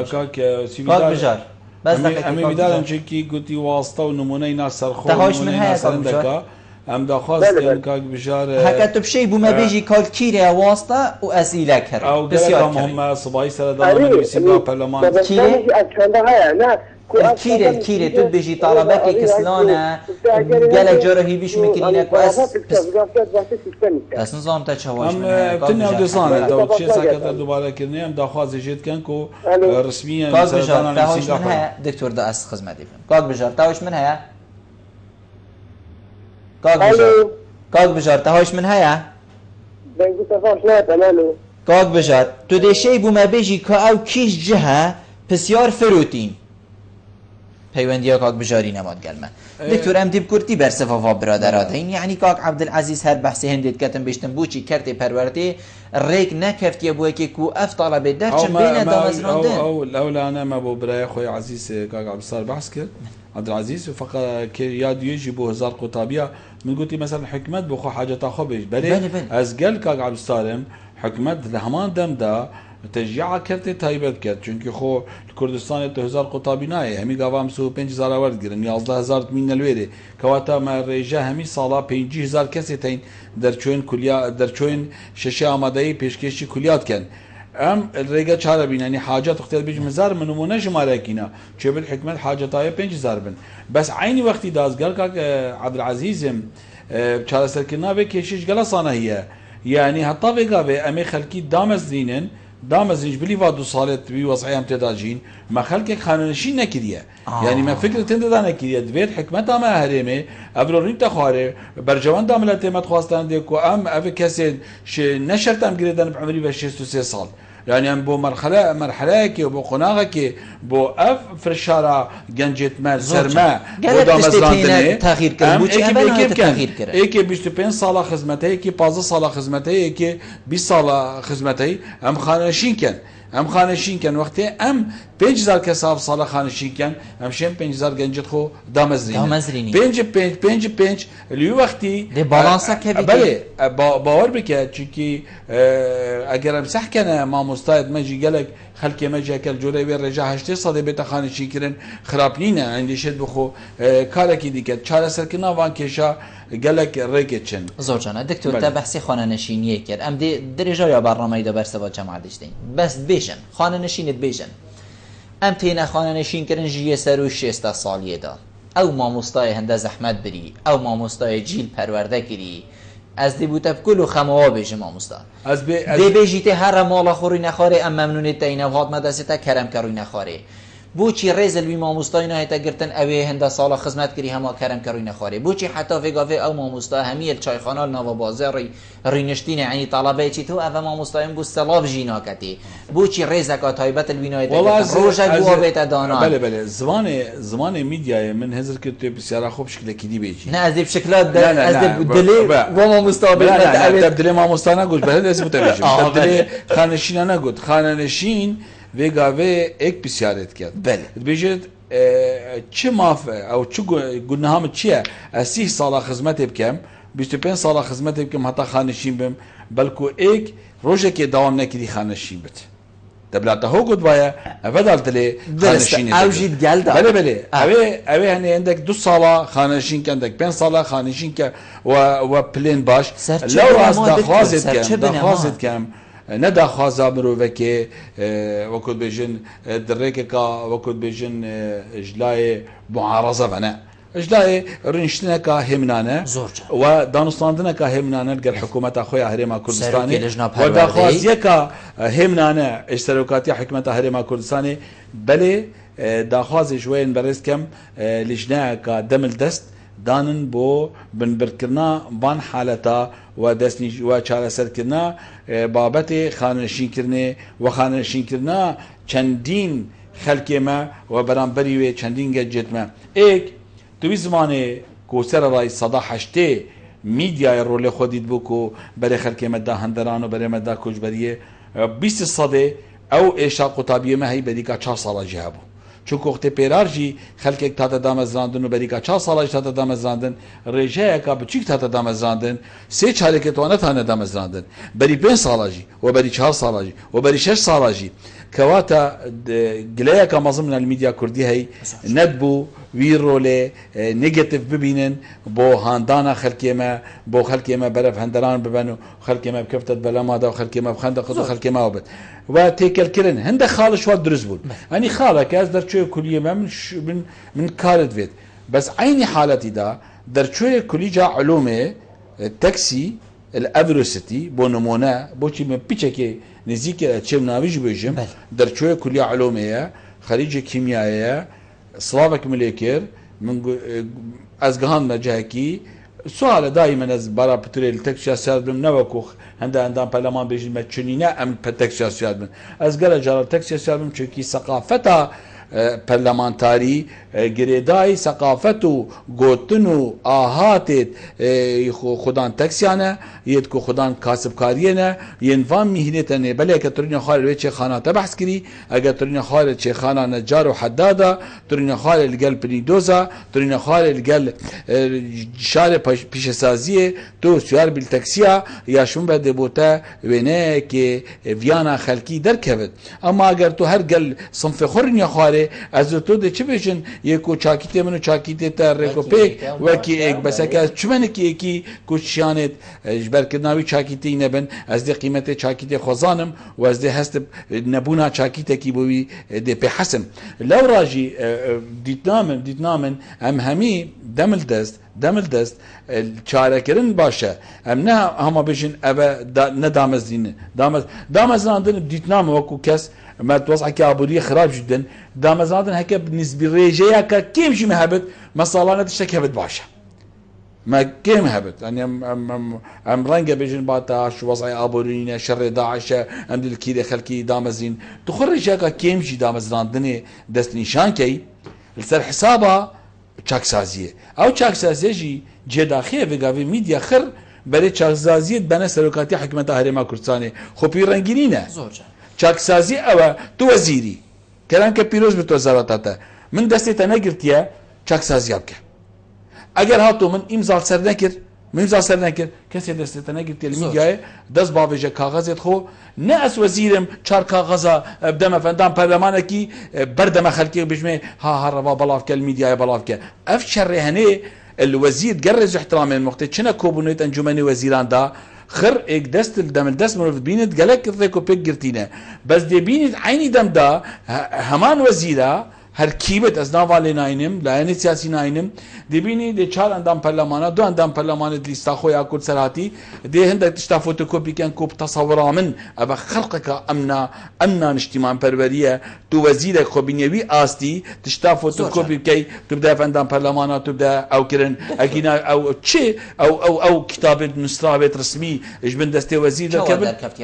بجار بس دقيقة أمي بدار انشكي قلتي واسطة ونموني ناس سرخون تهاش من هيا كاك بجار ام دخواست كاك بجار حكيت بشي بما بيجي كاك كيري واسطة وأسئلة كريم أو قلتهم هم صباي سردان من بيسيبها برلمان كيري الكيري تو بيجي طلبك كسلانة قالك جاره هيبيش مكرينك بس نظام تشوش منها بتني ديزاين دو شيء ساكت دوباره كرني ام دخواست جيت كان كو رسميا كاك بجار تاوش منها دكتور دا أس خدمة ديفن كاك بجار تاوش منها كاك بجار کاک بژار تەهۆش من هەیە دەنگی تەفاش ناتەمەلو کاک بژار تو دێشەی بوومە بێژی کە ئەو کیش جهە پرسیار فروتین پەیوەندیە کاک بژاری نەمادگەلمە دکتۆر ئەم دیب کورتی بەرسەڤەڤا برادەراتین یعنی کاک عەبدولعەزیز هەر بەحسی هێندێت کەتم بیشتم بووچی کەرتێ پەروەردێ ڕێک نەکەفتیە بۆ یەکێک و ئەف تاڵەبێت دەرچن بینە دامەزراندن ئەو لەولانە مە بۆ برایە خۆی عەزیز کاک عەبدولسار بەحس کرد عەبدولعەزیز و فقط یا دوێژی بۆ هزار قوتابیە من گوتی مەسەڵەن حکومەت بۆ خۆ حاجەتا خۆ بێژ بەلێ ئەس گەل کاک عەبدولسارم حکومەت لە هەمان دەمدا تشجيع كرتي تايبت كرت چونكي خو كردستان 2000 قطابي ناي همي قاوام سو 5000 ورد گرن 11000 من الويري كواتا ما ريجا همي صالا 50000 كسي تين درچوين كليا درچوين ششه آمادهي پیشکشی کلیات كان ام الريجا چاره بين يعني حاجات اختيار بيج مزار من نمونه شماره كينا چه بالحكمت حاجتاي 5000 بن بس عيني وقتي دازگار كاك عبدالعزيز چاره سركنا به كيشش گلاسانه هي يعني حتى بقى امي خلقي دامزدينن دامزيج بلي فادو صالت بي وضعيهم تداجين ما خلقك خاننشين نكريه يعني ما فكره تنددا نكريه دبيت حكمتها ما هرمه ابرورين تخواري برجوان داملته ما خواستان ديكو ام اف كاسين نشرتم جريدان بعمري ب 63 سال يعني ام بو مرحله كي بو قناغه بو اف فرشاره جنجت مال سرما ودامزراندنه تغيير كان تغيير كان ايكي 25 سال خدمته ايكي 15 سال خدمته ايكي 20 سال خدمته ام خانشين كان ام خانشين كان وقتي ام 5000 كساب سال خانشين كان ام شين 5000 جنجت خو دامزريني 5 اللي وقتي دي بالانسا كبير بله باور بك چونكي اگر امسح كان ما مستعد ماجي قالك خلكي ماجي اكل جوله بيرجع 8 صدي بيت خانشين كرن خرابنينا عندي شد بخو كاركي ديكت چاره سركنا وان كيشا قالك ريكتشن زوجانا دكتور تا بحثي خانه نشينيه كر ام دي درجه يا برنامه ده برسبا جماعه دشتين بس بيشن خانه نشينت بيشن ام تينا خانه نشين كرن جي سرو 60 ساليه دا او ما مستای هنده زحمت بری او ما مستای جیل پرورده کری از دی بوده بکل و خموها بیشه ما مستا دی بیجیته هر مالا خوری نخواره ام ممنونیت تا اینه و هات مدسته کرم کروی نخواره بوچی ریزل وی ماموستای نه تا گرتن اوی هنده سالا خدمت کری همه کرم کروی نخواره بوچی حتی وگاوی او ماموستا همیل چایخانه نوا بازار رینشتین یعنی طلبه چی تو او ماموستایم بو سلاف جینا کتی بوچی ریزکا تایبت الوینای تا روزا گوا بیت دانا بله زمان میدیا من هزار که تو بسیار خوب شکل کدی بیچی نه از این شکلات از دلی و ماموستا نه دلی ماموستا نگوش بله دست متوجه دلی خانشین نگود خانشین وگاوی ایک بسیارت کرد بله بیشتر چه مافه او چه گناهم چیه؟ 30 سال خدمت بکم 25 سال خدمت بکم حتی خانشین بم بلکو ایک روزه که دوام نکردی خانشین بت دبلته هو قد ويا بدل تلي خانشين اوجد جلده بله اوي هني عندك 2 ساله خانشين كان عندك 5 ساله خانشين ك و بلين باش لو راس دخوازت كم ندا خوازا مروفكي وكل بيجن دريكا وكل بيجن اجلاي معارضه بنا اجلاي رنشتنكا همنانه ودانستاندنكا همنانه قال حكومه اخويا هريما كردستاني ودا خوازيكا همنانه اشتراكاتي حكومه هريما كردستاني بلي داخواز جوين برسكم لجناكا دمل دست دانن بو بنبركرنا بان حالتا و دستنی و چاره سر کردن بابت خانشین کردن و خانشین کردن چندین خلق ما و برانبری و چندین گجت ما ایک توی زمان کوسر رای صدا هشته میدیا رول خودید بکو برای خلق ما ده هندران و برای ما ده کجبریه 20 صده او ایشا قطابیه ما هی بدی که 4 سال جهبو چون وقت پیرارجی خلق یک تاتا دامزراندن و بری که 4 سال تاتا دامزراندن رجای که بچیک تاتا دامزراندن 3 چاله که تو نتانه دامزراندن بری 5 سالجی و بری 4 سالجی و بری 6 سالجی كواتا قلايا كمظم الميديا كردي هي ندبو ويرولي نيجاتيف ببينن بو هاندانا خلكيما بو خلكيما برف هندران ببنو خلكيما بكفتت بلا مادا وخلكيما بخندق وخلكيما وبت وتيكل كرن هند خالش واد درزبول يعني خاله كاز درچوي كليه من كارد فيت بس عيني حالتي دا درچوي كليه علومه التاكسي الافروسيتي بو نمونه بوچي من بيچكي نزيك تشم ناويج بيجم درچوي كليه علوميه خريج كيميائيه سلافك مليكر من ازغان نجاكي سوال دائما از برا بتريل تك سياسات بن نوكو عندنا برلمان بيجي ما تشنينا ام تك سياسات بن از قال جرى تك سياسات بن çünkü ثقافتها پرلمانتاری گریدای ثقافت و گوتن و آهات خودان تکسیانه یه کو خودان کاسبکاریه نه یه نظام مهنت نه بله که ترین خال و چه خانه بحث کری اگر ترین خال چه خانه نجار و حدادا ترین خال الگل پنیدوزا ترین خال الگل شار پیش سازی تو سوار بیل تکسیا یا شون بده بوته ونه که ویانا خلکی درکبد اما اگر تو هر گل صنف خورن خال از تو ده چه بشن یکو چاکیته منو چاکیته تا رکو پیک وکی ایک بس که چمن کی کوشانت جبر کناوی چاکیته نبن از ده قیمت چاکیته خزانم و از ده هست نبونا چاکیته کی بوی ده به حسم لو راجی دیتنامن ام همی دمل دست چارەکردن باشه ام نه هما بشن اوه ندامزدین دامزدن دیتنام وکو کس ما توضع كابوري خراب جدا دامزادن هكا بالنسبه لرجيا كيمشي مهبط مصالانه تشتكي هبط باشا ما كيم هبط يعني ام رنجه بيجن باتا شو وضع ابورينا شر داعش ام الكيده خلكي دامزين تخرج هكا كيمشي دامزدن دست نشان كي السر حسابها چاکسازیه او چاکسازیه جی جداخیه وگاوی میدیا خر برای چاکسازیه بنا سرکاتی حکمت هرما کردستانه خوبی رنگینی نه چاکسازی اوه تو وزیری کلام که پیروز به تو وزارتاته من دستی تا نگرتیه چاکسازی بکه اگر هاتو من امضا سر نکر کسی دستی تا نگرتیه میگه دست باوجه کاغذت خو نه از وزیرم چار کاغذا بدم فندام پرلمانه کی بردم خلقی بجمه ها روا بلاف که الميديا بلاف که اف شرهنه الوزير جرز احترام المقت چنه کوبونیت انجمن وزیران دا خر ایک دست دم دست مرو بینت گلک رکو پک گرتینه بس دی بینت عینی دم دا همان وزیرا هر کیبت از ناوالی ناینم لایانی سیاسی ناینم دی بینی دی چهار اندام پرلمانه دو اندام پرلمانه لیستا خویا کورد سراتی دی هندک تشتا فوتوکوپی کن کوب تصورا من ابا خلقك امنا اجتماع پروریه تو وزیر خوبینیوی آستی تشتا فوتوکوپی کی تبدا اندام پرلمانه تبدا او کرن اگینا او چه او کتاب نسرابت رسمی اجبن دسته وزیر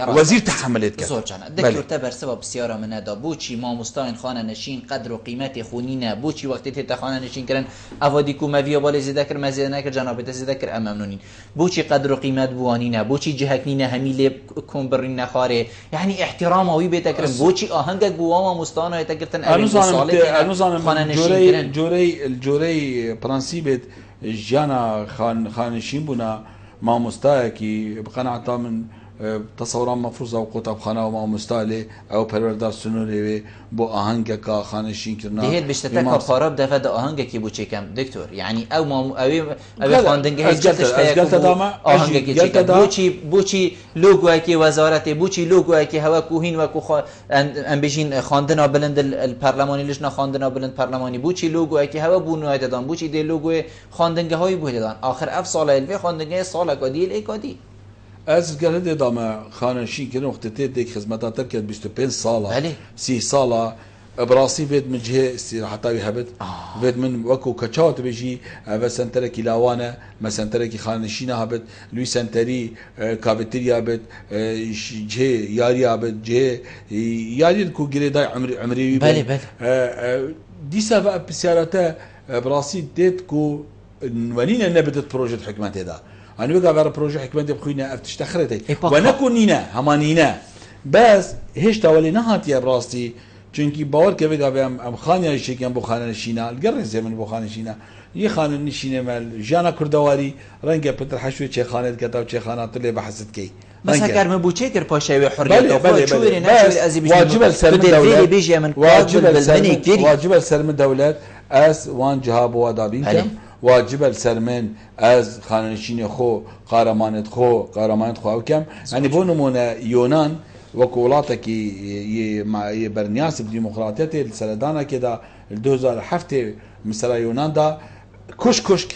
وزیر تحملت کرد زور جان دکتور تبر سبب سیاره من دا بوچی ما مستان خانه نشین قدر و قیمت خونینه بوچی وقتی ته خانه نشین کردن اوادی کو موی بالا زیاده کر مزیده نکر جناب زیاده کر ممنونین بوچی قدر و قیمت بوانینه بوچی جهکنینه همیله کمبرین نخاره یعنی احترام اوی به تکرم بوچی آهنگ بوام مستانه تکرتن انوزانم خانه نشین کردن جوری پرانسیبت جانا خانشین بونا ما مستاکی بقناعتا من تصوران مفروضه وقوتاب خانه و ما مستاله او پروردار سنوری بو آهنگ کا خانشین کرنا دهید بشتتا کا پاراب دفعه دا آهنگ کی بو چکم دکتور یعنی او ما او خواندنگه هیچ آهنگ کی چکم بوچی لوگو کی وزارت بوچی لوگو کی هوا کوهین و کو ام بجین خواندنا بلند الپارلمانی لجنا خواندنا بلند پارلمانی بوچی لوگو کی هوا بو نوای دادن بوچی دی لوگو خواندنگه های بو دادن آخر اف سال الوی خواندنگه سال کادیل اکادی از گله دام خانشین که نقطه دیک خدمتات کرد 25 ساله 30 ساله براسي فيد من جهه استراحتي هبت فيد من وكو كچات بيجي و سنتركي لاوانه ما سنتركي خانشينا هبت لوي سنتري كافيتيريا هبت جهه ياري هبت جهه ياري كو جريداي عمري بله ديسا بسيارته براسي ديت كو ولينا نبتت بروجيت حكمتي دا أنا بقى برا بروجي حكمتي بخوينا أفتش تخرتي ونكون نينا همانينا بس هيش تولي نهات يا براستي چونكي باور كبقى بهم خانيا الشيكين بو خانه نشينا القرن زمن بو خانه نشينا يي خانه نشينا مال جانا كردواري رنگه پتر حشوي چه خانه كتاب چه خانات اللي بحثت كي مثلا كرم بوچه پاشاوي حريه بله چوري نشوري ازي بيجي واجب السلم الدولة بيجي من واجب السلم الدولة اس وان جهاب وادابين كم واجب السرمن از خانشین خو قهرمانت خو او کم یعنی بو نمونه یونان وکولاته کی یه برنیاس دموکراتیت السردانه که دا 2007 مثلا یونان دا کشک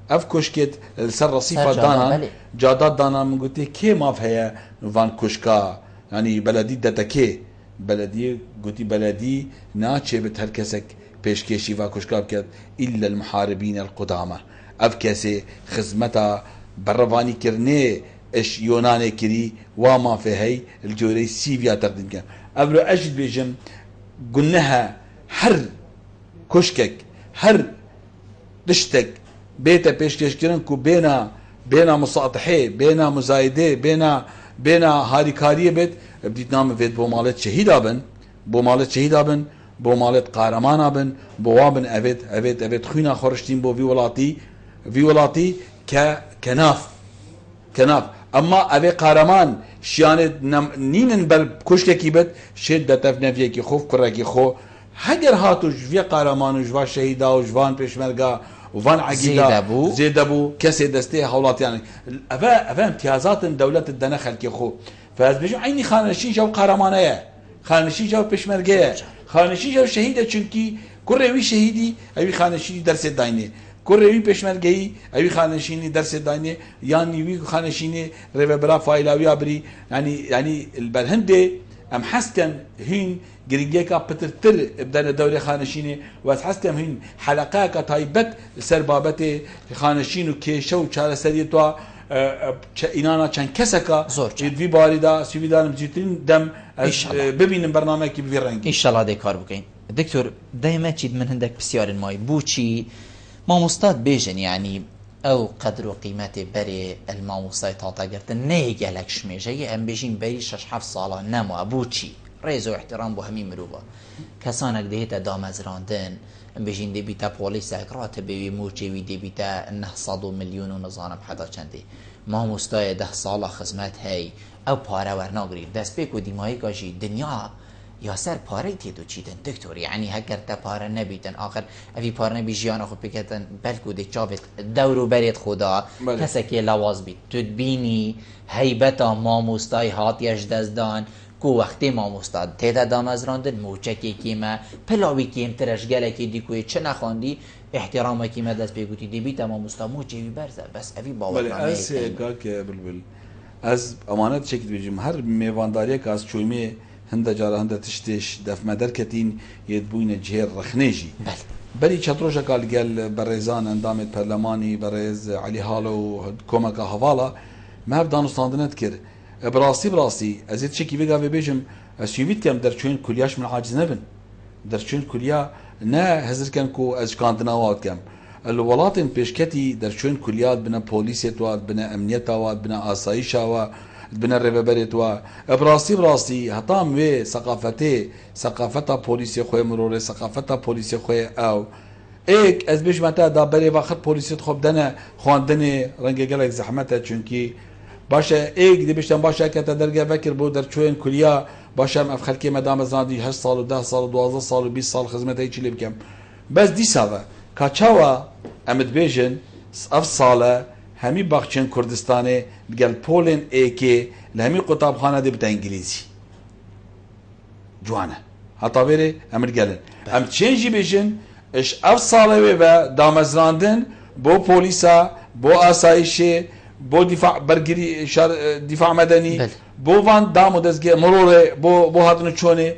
اف کشکت سر رصيفه دانا جادات دانا من قلت كي ما فيها فان كشكا يعني بلدي دتكي بلدي قلت بلدي ناتشه بتهركسك پیشکشی و کشکاب کرد الا المحاربین القدامى اف كاسي خزمتا برواني كرني اش يوناني كري وما في هي الجوري سيفيا تقدم كان ابرو اجد بيجم قلناها هر كشكك هر دشتك بيتا بيشكش كرن كو بينا مساطحي بينا مزايده بينا هاريكاريه بيت بديت نام فيت بو مالت شهيدا بن بو مالت قهرمانا بن بو وابن افيت خوينا خورشتين بو في ولاتي كناف اما افي قهرمان شيانت نينن بل كشكي بت شد تفنفيكي خوف كركي خو هجر هاتو جوي قهرمان وجوا شهيدا وجوان بيشمرقا وفان عقيدة زيدبو كسي دستي حولات يعني افا امتيازات دولة الدنا خلكي خو فاز بيجو عيني خانشين جو قهرمانية خانشين جو بيشمرقية خانشين جو شهيدة چونكي كروي شهيدي اوي خانشيني درس داينه كروي بيشمرقي اوي خانشيني درس داينه يعني وي خانشيني ريبرا فايلاوي ابري يعني البرهندي ام حسكن هين جريجيكا بترتر بدنا دوري خانشيني وحسكن هين حلقاك تايبت سربابتي خانشين وكيشو چال سريتوا اینانا چند کسکا جدی باریدا سویدانم جیتین دم ببینیم برنامه کی به رنگی ان شاء الله ده کار بکنین دکتور دائما چید من هندك بسیار مای بوچی ما مستاد بیجن يعني او قدر و قیمت بری الماموستای تاتا گرتن نه گلک شمیجه ام بیجین بری 6-7 ساله نما بوچی ریز و احترام بو همین مروبا کسانک دهیتا دامزراندن بيجين دي بيتا بوليس اقرات بي موجي وي دي بيتا 900 مليون ونظام بحدا چندي ما مستای 10 ساله خدمت هي او پاره ورناگري دست بيكو ديماي كاجي دنيا يا سر پاره تيدو چيدن دكتور يعني هگر تا پاره نبيتن اخر افي پاره نبي جيان خو بكتن بلكو دي چاوت دورو بريد خدا كسكي لواز بي تدبيني هيبتا ما مستای هاتيش دزدان کو وقتی ما مستاد تیدا دامزراندن موچکی کیما پلاوی کیم ترشگله کی دیکوی چه نخواندی احترام کیما دست بگوتی دی بیت ما مستاد موچی برزه بس اوی باور نامه از گاک بلبل از امانت شکل بجیم هر میوانداری که از چویمه هنده جاره هنده تشتش دف مدر کتین یدبوین جهر رخنیجی بلی چطروش قال گل برزان اندامت پرلمانی برز علی حالو کمک حوالا ما دانستاندنت کرد براسي ازيد شكي بيقا في بيجم سيويت كم درچون كلياش من عاجز نبن درچون كليا نا هزر كان كو از كاندناوات كم الولاتن بيشكتي درچون كليات بنا بوليسيت واد بنا امنيت واد بنا اسايشا واد بنا ريبريت وا براسي هطام وي ثقافتا بوليسي خوي مرور ثقافتا بوليسي خوي او ايك از بيج متا دا بري واخد بوليسيت خوب دنا خواندني رنگ گلك زحمته چونكي باشه ایک دی بشتن باشه که تدرگه فکر بود در چوین کلیا باشه ام خلکی مدام زندی 8 سال و 10 سال و 12 سال و 20 سال خدمت هیچی لی بکم بس دی ساوه کاچاوا امد بیجن اف ساله همی باخچن کردستانه بگل پولن ایکی لهمی قطاب خانه دی بتا انگلیزی جوانه حتی بره امد گلن ام چنجی بیجن اش اف ساله و دامزراندن بو پولیسا بو آسایشه بو دفاع برگری دفاع مدنی بو وان دامو دزگه مروره بو هاتنو چونه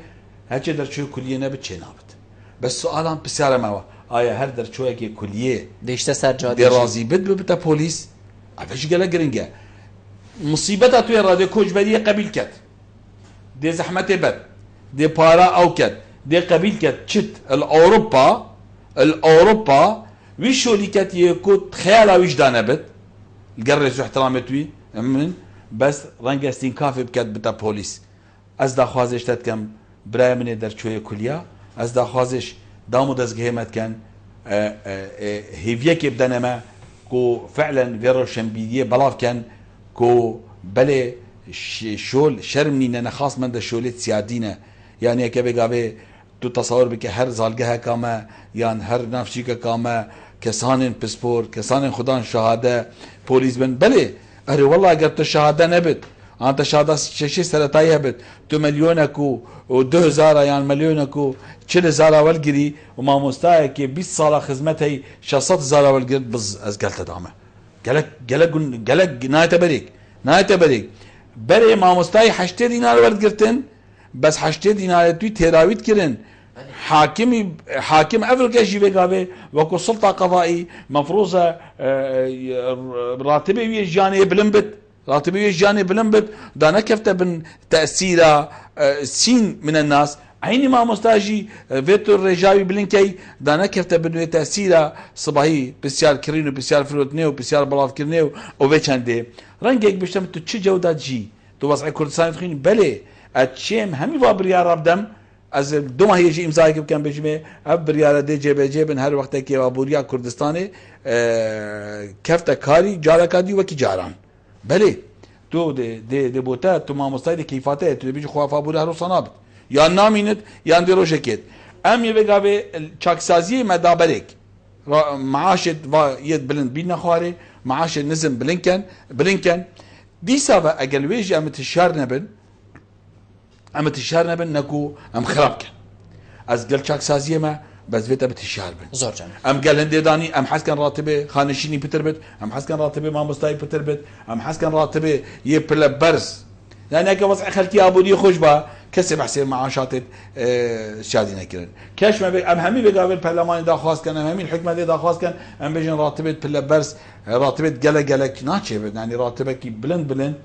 هرچه در چوی کلیه نبید چه نابد بس سوالان بسیار موا آیا هر در چوی که کلیه دیشته سر جاده دی رازی بد بتا پولیس افش گله گرنگه مصیبتا توی رادیو کوچبری قبیل کد دی زحمت بد دی پارا او کد دی قبیل کد چت الاوروبا ویشو لیکت یکود خیالا وجدانه بد القرص واحترامتوي من بس رنجستين كافي بكات بتا بوليس از دا خوازش تتكم براي من در چوي كليا از دا خوازش دامو دزگهمت كان هيفيك بدنما كو فعلا فيرو شمبيديه بلاف كان كو بلي شول شرمني نخاص من دا شولت سيادينا يعني كبه تو تصور بك هر زالگه كاما يعني هر نفسي كاما كسان بسپور كسان خدان شهاده پولیس بن بله اره والله اگر تو شهاده نبید انت شهاده ششی سرطایی هبید تو مليونكو و 2000 يعني مليونكو 40000 والگری و ما مستعد که 20 سال خدمت هی 600,000 والگری بز از گلت دامه گلک نایت بریک بره ما مستعد 8 دینار والگرتن بس 8 دینار توی تراویت کرن حاكم افريقيا جي بيقابي وكو سلطه قضائي مفروضه راتبه ويجاني بلنبت راتبه ويجاني بلنبت دانا كفته بن تاثيره سين من الناس عيني ما مستاجي فيتو الرجاوي بلنكي دانا كفته بن تاثيره صباحي بسيار كرينو بسيار فلوتنيو بسيار بلاف كرنيو وبيشاندي رنجك بشتم تشي جوده جي تو وضع كردستان تخين بلي اتشيم همي فابريا رابدم از دو ماهی جی امضای که بکن بجمه اب بریاره دی جبه بن هر وقت که وابوریا کردستان کفت کاری جارا کادی و کی جاران بله تو de بوتا تو ما مستعد کیفاته تو بیج خواف ابوریا رو صناب یا نامینت یا اندی روشکت ام یوگاوی چاکسازی مدابرک معاشت و ید بلند بین خواره معاش نزم بلنکن دیسا و اگل ویج ام تشار نبن ام تشار نبن نكو ام خراب كان از قال شاك سازيه ما بس فيتا بتشار بن زور جميل ام قال هندي داني ام حس كان راتبه خانشيني بتربت ام حس كان راتبه ما مستاي بتربت ام حس كان راتبه يبل برز لان هيك وضع خلتي ابو دي خوش با كسب حسين معاشات شادينا كرن كاش ما ام همي بقابل برلمان دا خاص كان ام همي الحكمه دي دا خاص كان ام بيجن راتبه بل برز راتبه قلا ناتشي يعني راتبه كي بلند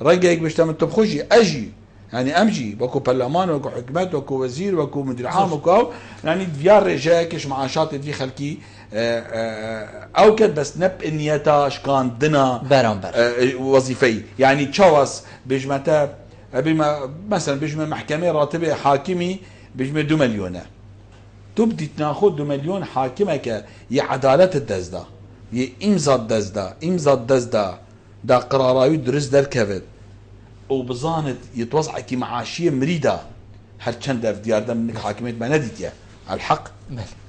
رجعك باش تعمل تبخشي اجي يعني امجي وكو برلمان وكو حكومات وكو وزير وكو مدير عام وكو يعني ديار رجاكش معاشات في خلكي او كد بس نب انيتاش كان دنا برامبر وظيفي يعني تشاوس بجمتا بما مثلا بجمه محكمه راتبه حاكمي بجمه 2 مليون تبدي تاخذ 2 مليون حاكمك يا عداله الدزدا يا امزاد دزدا دا قراراوي درس در كفت وبظانت يتوزع كي معاشيه مريده هل كان في ديار دا منك حاكميه ما نديتيا على الحق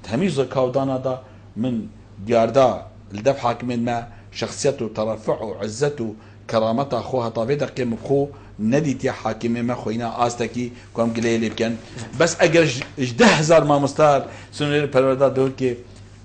تميز كاودانا دا من ديار دا الدف حاكمين ما شخصيته ترفعه عزته كرامته اخوها طابيدا قيم بخو نديتيا حاكميه ما خوينا استكي كم قليل كان بس اجر جده هزار ما مستار سنه البرودات دول كي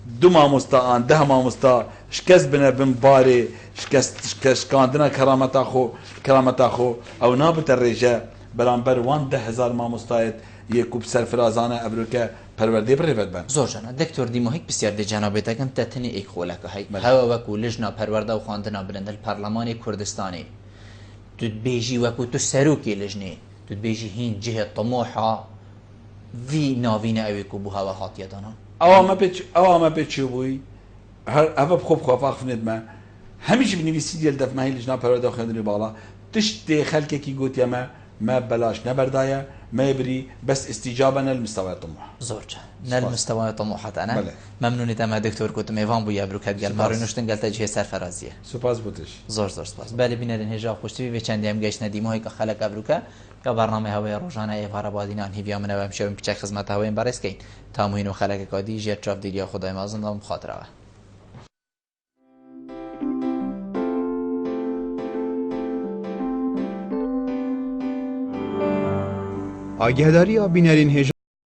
دو ما مستان ده ما مستا شكس بنا بمباري شكس كاندنا كرامتا خو او نابت الرجاء برانبر وان 10,000 ما مستايد يكوب سرفرازانه ابروكا پرورده بريفت بن زور جانا دكتور ديمو هيك بسيار دي جنابتا كم تتني ايك خولك هاي هوا وكو لجنه پرورده وخاندنا برند البرلمان كردستاني تدبيجي وكو تسروكي لجنه تدبيجي هين جهه طموحه في ناوينا اويكو بو هوا هاتيه دانا او ما بيتشو بوي هذا بخوف خوف فند ما هميش بنويسي ديال دف ما هي لجنه پرورده خاندني بالا تشتي خلكي كي قلت يا ما بلاش نبردايا ما يبري بس استجابنا لمستوى الطموح زورجا نال مستوى طموحات انا ممنون تما دكتور كنت ميفان بو يابروك قال مارينوشتن قال تجي سرفرازيه سپاس بوتش زور سپاس بله بينن هجا خوشتي و چندی هم گشت ندیم های که خلق ابروکا یا برنامه هوای روزانه ایوار بادینان هیویا من و میشم پیچ خدمت هوای برس کین تاموین و خلق کادی جر چاف دیگه خدای مازن دام خاطره آگهداری یا بینرین